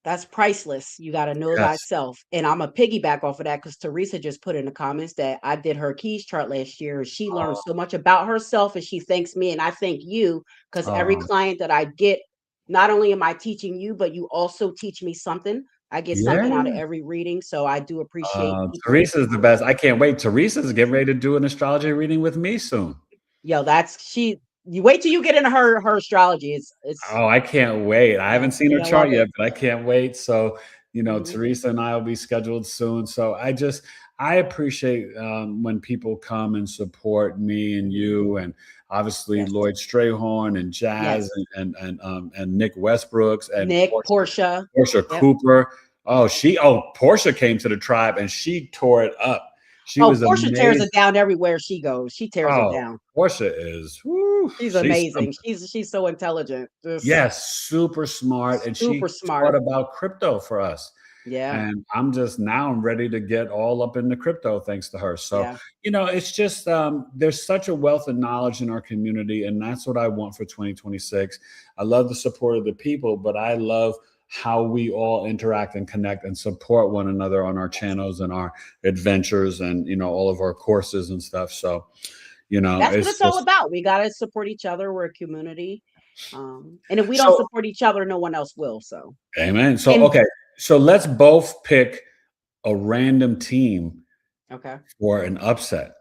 That's priceless. You got to know thyself. And I'm a piggyback off of that, because Teresa just put in the comments that I did her keys chart last year. She learned so much about herself, and she thanks me. And I thank you, because every client that I get, not only am I teaching you, but you also teach me something. I get something out of every reading. So I do appreciate Teresa's the best. I can't wait. Teresa's getting ready to do an astrology reading with me soon. Yo, you wait till you get into her astrology. It's I can't wait. I haven't seen her chart yet, but I can't wait. So, Teresa and I will be scheduled soon. So I appreciate when people come and support me and you, and obviously Lloyd Strayhorn and Jazz and Nick Westbrooks and Portia Cooper. Portia came to the tribe and she tore it up. Portia tears it down everywhere she goes. She tears it down. Portia is, she's amazing. She's so intelligent. Yes, super smart. And she taught about crypto for us. Yeah. And I'm ready to get all up in the crypto thanks to her. So, it's just, there's such a wealth of knowledge in our community. And that's what I want for 2026. I love the support of the people, but I love how we all interact and connect and support one another on our channels and our adventures and, all of our courses and stuff. So, that's what it's all about. We got to support each other. We're a community. And if we don't support each other, no one else will. So, amen. So, so let's both pick a random team for an upset.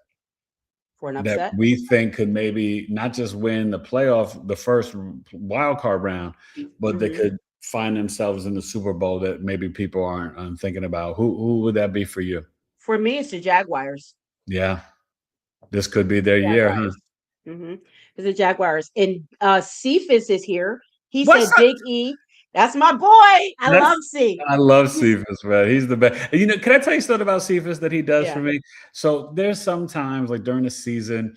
That we think could maybe not just win the first wild card round, but they could find themselves in the Super Bowl that maybe people aren't thinking about. Who would that be for you? For me, it's the Jaguars. Yeah. This could be their year, huh? It's the Jaguars. And Cephas is here. He said, Big E. That's my boy. I love Cephas. I love Cephas, man. He's the best. Can I tell you something about Cephas that he does for me? So there's sometimes, like during the season,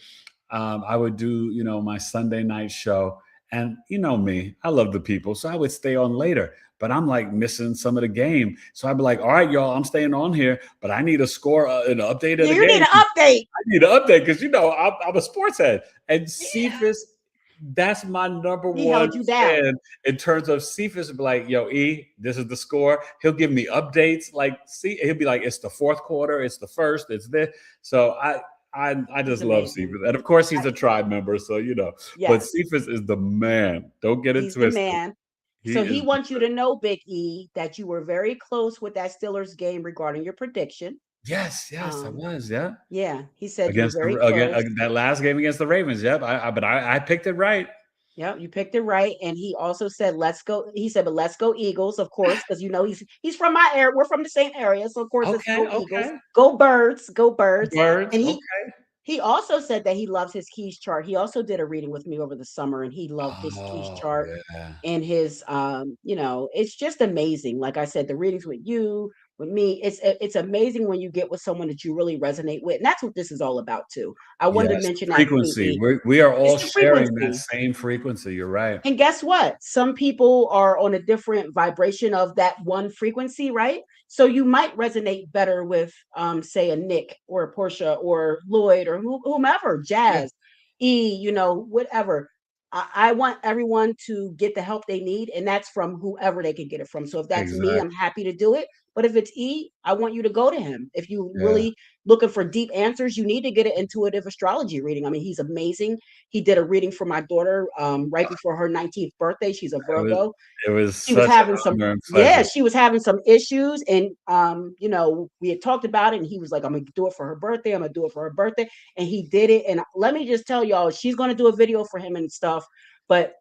I would do, my Sunday night show, And you know me, I love the people. So I would stay on later, but I'm like missing some of the game. So I'd be like, all right, y'all, I'm staying on here, but I need a score, an update of the You need game. an update. I need an update because, I'm a sports head. And Yeah. Cephas, that's my number He one held you down. fan in terms of Cephas. Be like, yo, E, this is the score. He'll give me updates. Like, see, he'll be like, it's the fourth quarter, it's the first, it's this. So I He's just love amazing. Cephas. And of course, he's a tribe member. So, but Yes, Cephas is the man. Don't get it he's the twisted. man. He So he is. wants you to know, Big E, that you were very close with that Steelers game regarding your prediction. Yes, I Um, was. Yeah. yeah, he said you were Against very the close. again, that last game against the Ravens. Yep. But I picked it right. Yep, you picked it right. And he also said, "Let's go." He said, "But let's go Eagles, of course, because he's from my area. We're from the same area, so of course, let's Okay. go Eagles. Okay. Go Birds, go Birds." Birds. And Okay. he also said that he loves his keys chart. He also did a reading with me over the summer, and he loved his keys Oh chart yeah. and his it's just amazing. Like I said, the readings with you, with me, it's amazing when you get with someone that you really resonate with. And that's what this is all about too. I wanted to Yes. mention that, Queen Frequency. B. We are all It's the sharing that frequency. same frequency. You're right. And guess what? Some people are on a different vibration of that one frequency, right? So you might resonate better with, say, a Nick or a Portia or Lloyd or whomever, Yeah. Jazz, E, whatever. I want everyone to get the help they need, and that's from whoever they can get it from. So if that's me, I'm Exactly. happy to do it. But if it's E, I want you to go to him. If you Yeah. really looking for deep answers, you need to get an intuitive astrology reading. I mean, he's amazing. He did a reading for my daughter right before her 19th birthday. She's a It was Virgo. it was She was such having an some, honor and yeah, pleasure. she was having some issues. And, we had talked about it. And he was like, I'm going to do it for her birthday. I'm going to do it for her birthday. And he did it. And let me just tell y'all, she's going to do a video for him and stuff. But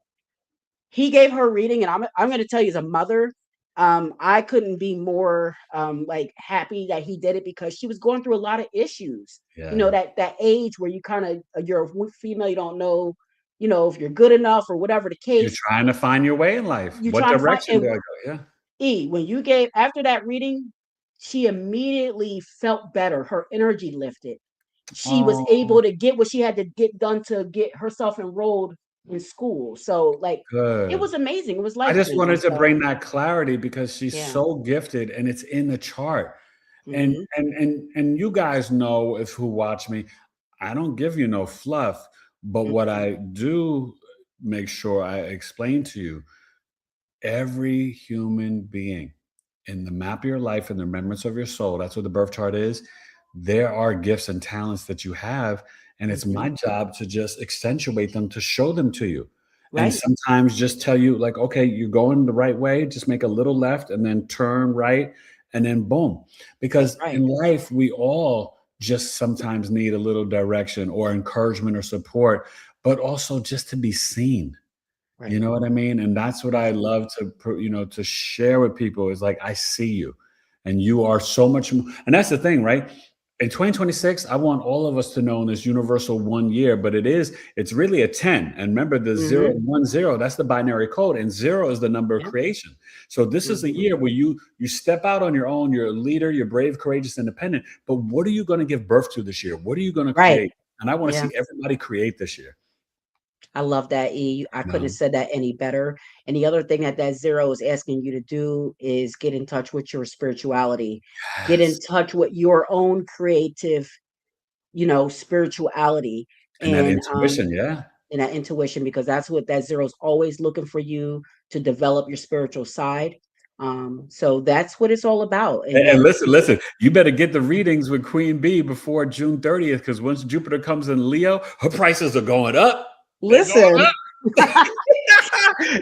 he gave her reading. And I'm going to tell you, as a mother, I couldn't be more like happy that he did it because she was going through a lot of issues. Yeah. That age where you kind of you're a female, you don't know, if you're good enough or whatever the You're case. trying to find your way in life. You're What trying to find direction and do I go? Yeah. when you gave after that reading, she immediately felt better. Her energy lifted. She was Oh, able to get what she had to get done to get herself enrolled in school. So like it good. was amazing. It was I life just changing. wanted to So bring that clarity because she's yeah. so gifted and it's in the chart. And Hmm. and you guys know, if who watch me, I don't give you no fluff, but what Hmm. I do make sure I explain to you, every human being in the map of your life and the remembrance of your soul, that's what the birth chart is. There are gifts and talents that you have, and it's Hmm. my job to just accentuate them, to show them to you. And Right. sometimes just tell you, like, okay, you're going the right way, just make a little left and then turn right, and then boom. That's Because right. in life, we all just sometimes need a little direction or encouragement or support, but also just to be seen. You Right. know what I mean? And that's what I Absolutely. love to share with people, is like, I see you and you are so much more. And that's the thing, right? In 2026, I want all of us to know in this universal 1 year, but it's really a 10. And remember, the zero Hmm. and 1 0, that's the binary code, and zero is the number of Yeah. creation. So this is a Hmm. year where you step out on your own, you're a leader, you're brave, courageous, independent. But what are you going to give birth to this year? What are you going to Right. create? And I want to Yeah. see everybody create this year. I love that, E. I You couldn't have know? said that any better. And the other thing that zero is asking you to do is get in touch with your spirituality. Get in Yes. touch with your own creative, spirituality And that and intuition, yeah. and that intuition, because that's what that zero is always looking for you to develop your spiritual side. So that's what it's all about. And And then listen, you better get the readings with Queen Bee before June 30th, because once Jupiter comes in Leo, her prices are going up. They're going listen, up.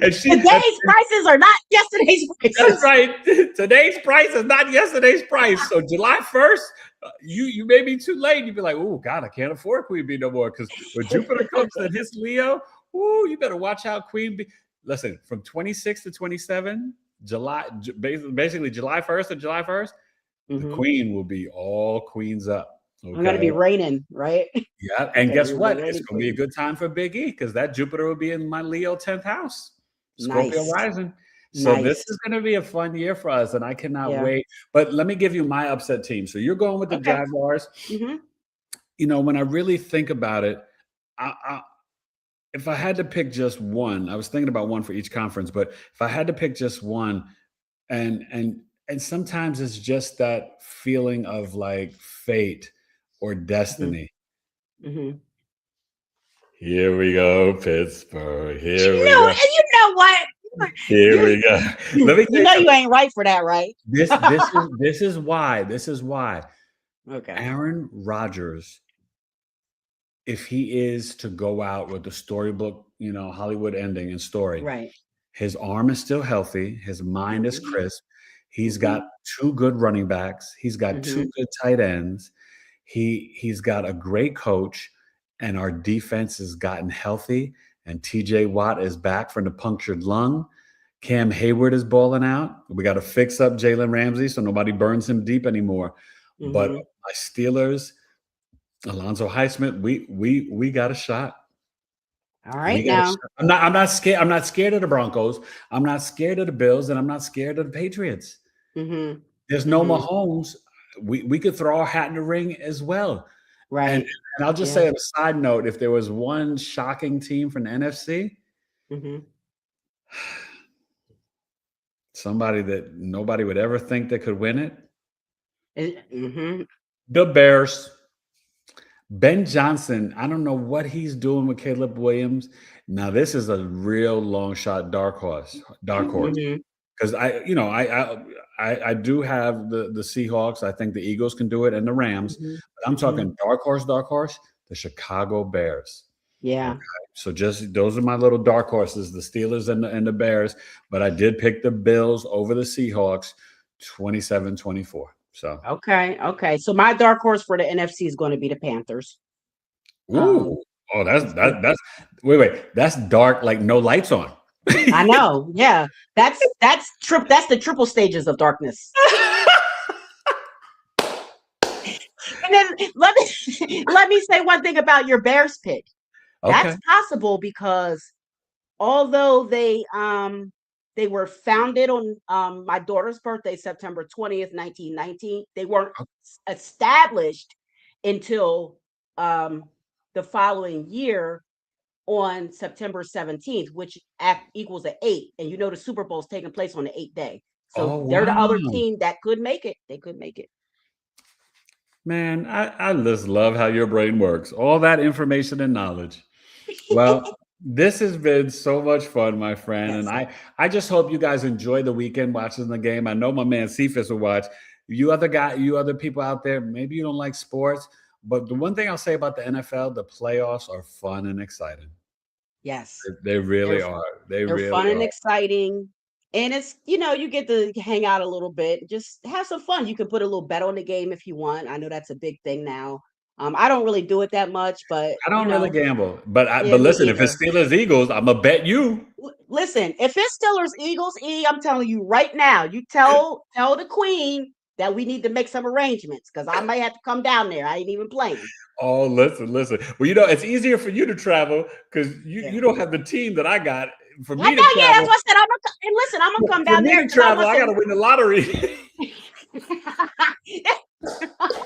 And today's prices are not yesterday's that's prices. right. Today's price is not yesterday's price. So July 1st, you may be too late. You'd be like, oh God, I can't afford Queen Bee no more. Because when Jupiter comes and hits Leo, you better watch out, Queen Bee. Listen, from 26 to 27, basically July 1st to July 1st, the Hmm. queen will be all queens up. I'm gonna be Okay. raining, right? Yeah. I'm And gonna guess be the what? It's rainy going to be a queen. good time for Big E, because that Jupiter will be in my Leo 10th house, Scorpio Nice, rising. So this nice. is going to be a fun year for us, and I cannot Yeah. wait. But let me give you my upset team. So you're going with the Okay. Jaguars. Hmm. When I really think about it, I, if I had to pick just one, I was thinking about one for each conference, but if I had to pick just one, and and and sometimes it's just that feeling of like fate or Mhm, destiny. mhm. Here we go, Pittsburgh. Here we And go. you know what? Here You're we go. Let me tell you you know you something. ain't right for that, right? This is why Okay. Aaron Rodgers, if he is to go out with the storybook, Hollywood ending and story, Right. his arm is still healthy. His mind is Mhm, crisp. He's got mhm, two good running backs. He's got two mhm, good tight ends. He's got a great coach, and our defense has gotten healthy. And TJ Watt is back from the punctured lung. Cam Hayward is balling out. We got to fix up Jalen Ramsey so nobody burns him deep anymore. But mhm. my Steelers, Alonzo Highsmith, we got a shot. All We right got a now. shot. I'm not scared. I'm not scared of the Broncos. I'm not scared of the Bills, and I'm not scared of the Patriots. Mhm, There's no mhm. Mahomes. We could throw our hat in the ring as well. And Right. and I'll just Yeah. say on a side note, if there was one shocking team from the NFC, Mhm. somebody that nobody would ever think that could win it, Mhm. the Bears. Ben Johnson, I don't know what he's doing with Caleb Williams. Now, this is a real long shot dark horse. Mhm. Because I do have the Seahawks. I think the Eagles can do it and the Rams. Mhm. But I'm Mhm. talking dark horse, the Chicago Bears. Yeah. Okay. So just those are my little dark horses, the Steelers and the Bears. But I did pick the Bills over the Seahawks 27-24. So Okay. Okay. So my dark horse for the NFC is going to be the Panthers. Um, ooh. Oh, that's wait. That's dark, like no lights on. I know. Yeah. That's the triple stages of darkness. And then let me say one thing about your Bears pick. Okay. That's possible because although they were founded on my daughter's birthday, September 20th, 1919, they weren't established until um, the following year on September 17th, which equals an 8. And you know the Super Bowl is taking place on the 8th day. So Oh they're the other wow. team that could make it. They could make it. Man, I just love how your brain works. All that information and knowledge. Well, this has been so much fun, my friend. And Yes. I just hope you guys enjoy the weekend watching the game. I know my man Cephas will watch. You other people out there, maybe you don't like sports, but the one thing I'll say about the NFL, the playoffs are fun and exciting. Yes. They really They're are. They they're really fun and are. exciting. And it's, you get to hang out a little bit, just have some fun. You can put a little bet on the game if you want. I know that's a big thing now. I don't really do it that much, but I don't really gamble, but yeah, me listen, if either. it's Steelers Eagles, I'm gonna bet you. Listen, if it's Steelers Eagles, I'm telling you right now, you tell the Queen that we need to make some arrangements because I might have to come down there. I ain't even playing. Oh, listen. Well, it's easier for you to travel because Yeah. you don't have the team that I got. For I me to know, yeah, that's travel, what I said. And listen, I'm gonna come for down me there to because I travel, want I got to win the lottery. some.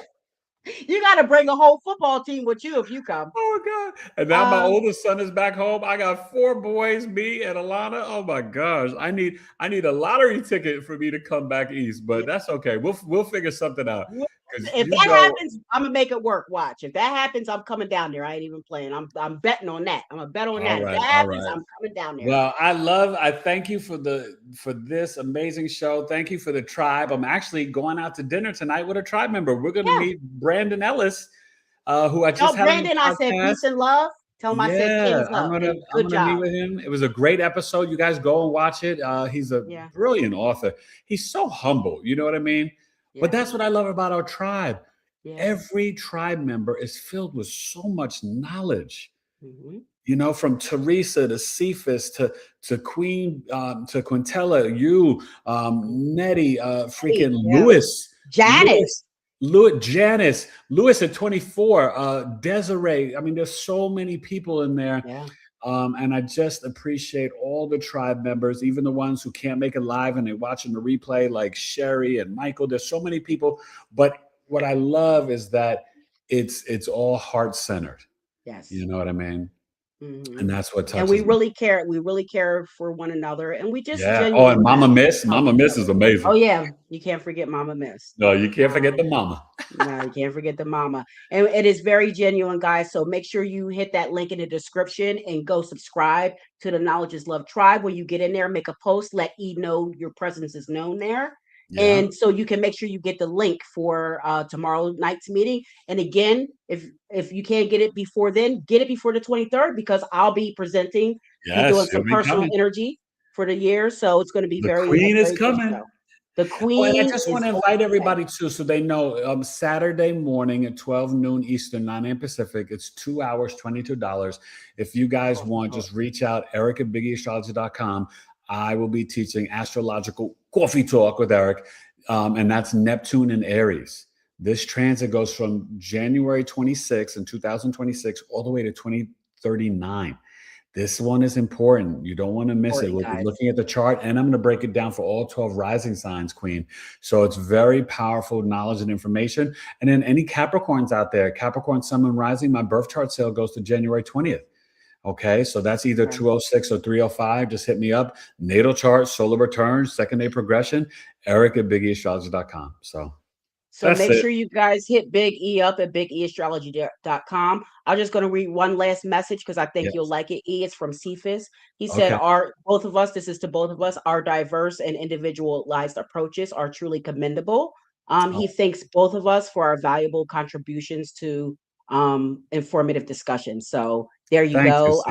You got to bring a whole football team with you if you come. Oh God! And now my Um, oldest son is back home. I got 4 boys, me and Alana. Oh my gosh! I need a lottery ticket for me to come back east, but that's okay. We'll figure something out well, because if that happens, I'm gonna make it work. Watch. If that happens, I'm coming down there. I ain't even playing. I'm betting on that. I'm gonna bet on All that. If right, that all happens, right. I'm coming down there. Well, I thank you for this amazing show. Thank you for the tribe. I'm actually going out to dinner tonight with a tribe member. We're going to Yeah. meet Brandon Ellis, who I just Tell had on the Brandon I said podcast. peace and love. Tell him I said Yeah, kings I'm up gonna and I'm good gonna meet job. with him. It was a great episode. You guys go and watch it. He's a Yeah. brilliant author. He's so humble. You know what I mean? But Yeah. that's what I love about our tribe. Yeah. Every tribe member is filled with so much knowledge. Mm-hmm. From Teresa to Cephas to Queen to Quintella, you, Nettie, freaking Yeah. Janice. Janice, Lewis at 24, Desiree. I mean, there's so many people in there. Yeah. And I just appreciate all the tribe members, even the ones who can't make it live and they're watching the replay, like Sherry and Michael. There's so many people. But what I love is that it's all heart centered. You Yes. know what I mean? And that's what touches and we me. really care. We really care for one another, and we just Yeah. Oh, genuinely and Mama Miss. Mama Miss is amazing. Oh yeah, you can't forget Mama Miss. No, you can't forget the mama. No, you can't forget the mama. And it is very genuine, guys. So make sure you hit that link in the description and go subscribe to the Knowledge is Love Tribe. When you get in there, make a post, let E know your presence is known there. Yeah. And so you can make sure you get the link for tomorrow night's meeting. And again, if you can't get it before then, get it before the 23rd, because I'll be presenting, be doing Yes, some you'll be personal coming. energy for the year. So it's going to be The a queen is very good coming. show. The Oh, and I queen just is want to on invite the way. everybody too, so they know, Saturday morning at 12 noon Eastern, 9 a.m. Pacific. It's 2 hours, $22. If you guys want, just reach out, Eric at BigEastrology.com. I will be teaching astrological coffee talk with Eric, and that's Neptune and Aries. This transit goes from January 26 in 2026 all the way to 2039. This one is important. You don't want to miss it. We'll be looking at the chart, and I'm going to break it down for all 12 rising signs, Queen. So it's very powerful knowledge and information. And then any Capricorns out there, Capricorn, Sun, and Rising, my birth chart sale goes to January 20th. Okay, so that's either 206 or 305. Just hit me up. Natal chart, solar return, second day progression, Eric at BigEastrology.com. So make sure you guys hit Big E up at BigEastrology.com. I'm just going to read one last message because I think you'll like it. E, it's from Cephas. He said, both of us, this is to both of us, our diverse and individualized approaches are truly commendable. He thanks both of us for our valuable contributions to informative discussion. So there you go.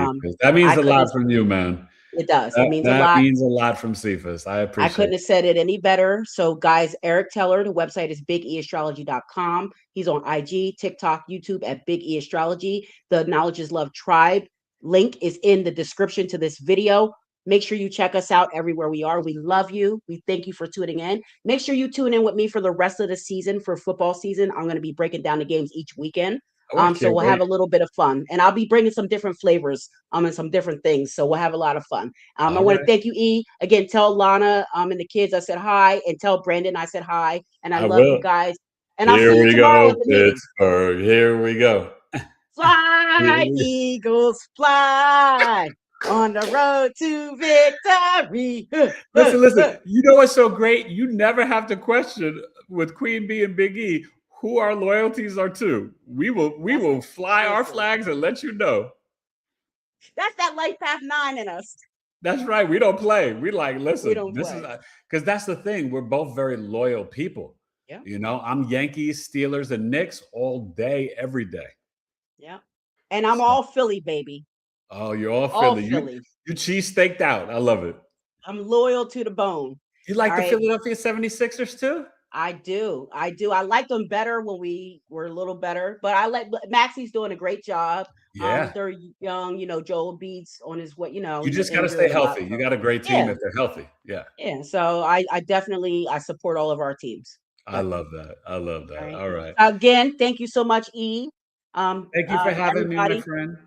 That means a lot from you, man. It does. It means a lot. That means a lot from Cephas. I appreciate it. I couldn't have said it any better. So, guys, Eric Teller, the website is bigeastrology.com. He's on IG, TikTok, YouTube at Big E Astrology. The Knowledge is Love Tribe link is in the description to this video. Make sure you check us out everywhere we are. We love you. We thank you for tuning in. Make sure you tune in with me for the rest of the season, for football season. I'm going to be breaking down the games each weekend. So we'll have a little bit of fun, and I'll be bringing some different flavors and some different things. So we'll have a lot of fun. I want to thank you, E. Again, tell Lana and the kids I said hi, and tell Brandon I said hi, and I love you guys. And I'll see you tomorrow at the meeting. Pittsburgh. Here we go. Fly, Eagles, fly on the road to victory. Listen. You know what's so great? You never have to question with Queen B and Big E who our loyalties are to. We will fly our flags and let you know. That's that life path 9 in us. That's right. We don't play. We like, listen, this is because that's the thing. We're both very loyal people. Yeah. You know, I'm Yankees, Steelers, and Knicks all day, every day. Yeah. And I'm all Philly, baby. Oh, you're all Philly. You cheese staked out. I love it. I'm loyal to the bone. You like the Philadelphia 76ers too? I do. I like them better when we were a little better, but I like Maxey's doing a great job. Yeah. They're young, Joel Beats on his way, You just got to stay healthy. You got a great team if they're healthy. Yeah. Yeah. So I definitely support all of our teams. I love that. All right. Again, thank you so much, E. Thank you for having me, my friend.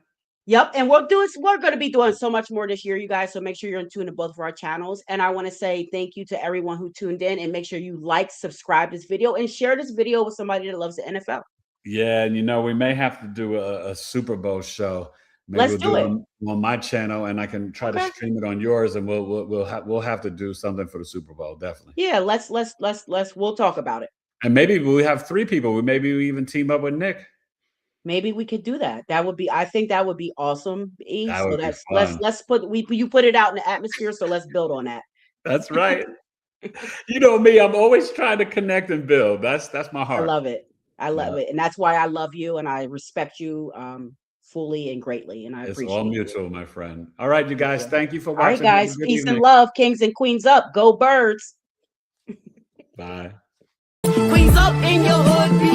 Yep. And we're going to be doing so much more this year, you guys. So make sure you're in tune to both of our channels. And I want to say thank you to everyone who tuned in, and make sure you subscribe this video, and share this video with somebody that loves the NFL. Yeah. And we may have to do a Super Bowl show. Maybe Let's do it on my channel, and I can try to stream it on yours, and we'll have to do something for the Super Bowl. Definitely. Yeah. We'll talk about it. And maybe we have 3 people. Maybe we even team up with Nick. Maybe we could do that. I think that would be awesome. E. That would be fun. Let's you put it out in the atmosphere. So let's build on that. That's right. You know me, I'm always trying to connect and build. That's my heart. I love it. And that's why I love you, and I respect you fully and greatly. And I appreciate it. It's all mutual, my friend. All right, you guys. Thank you for watching. All right, guys. Peace and love. Kings and queens up. Go Birds. Bye. Queens up in your hood.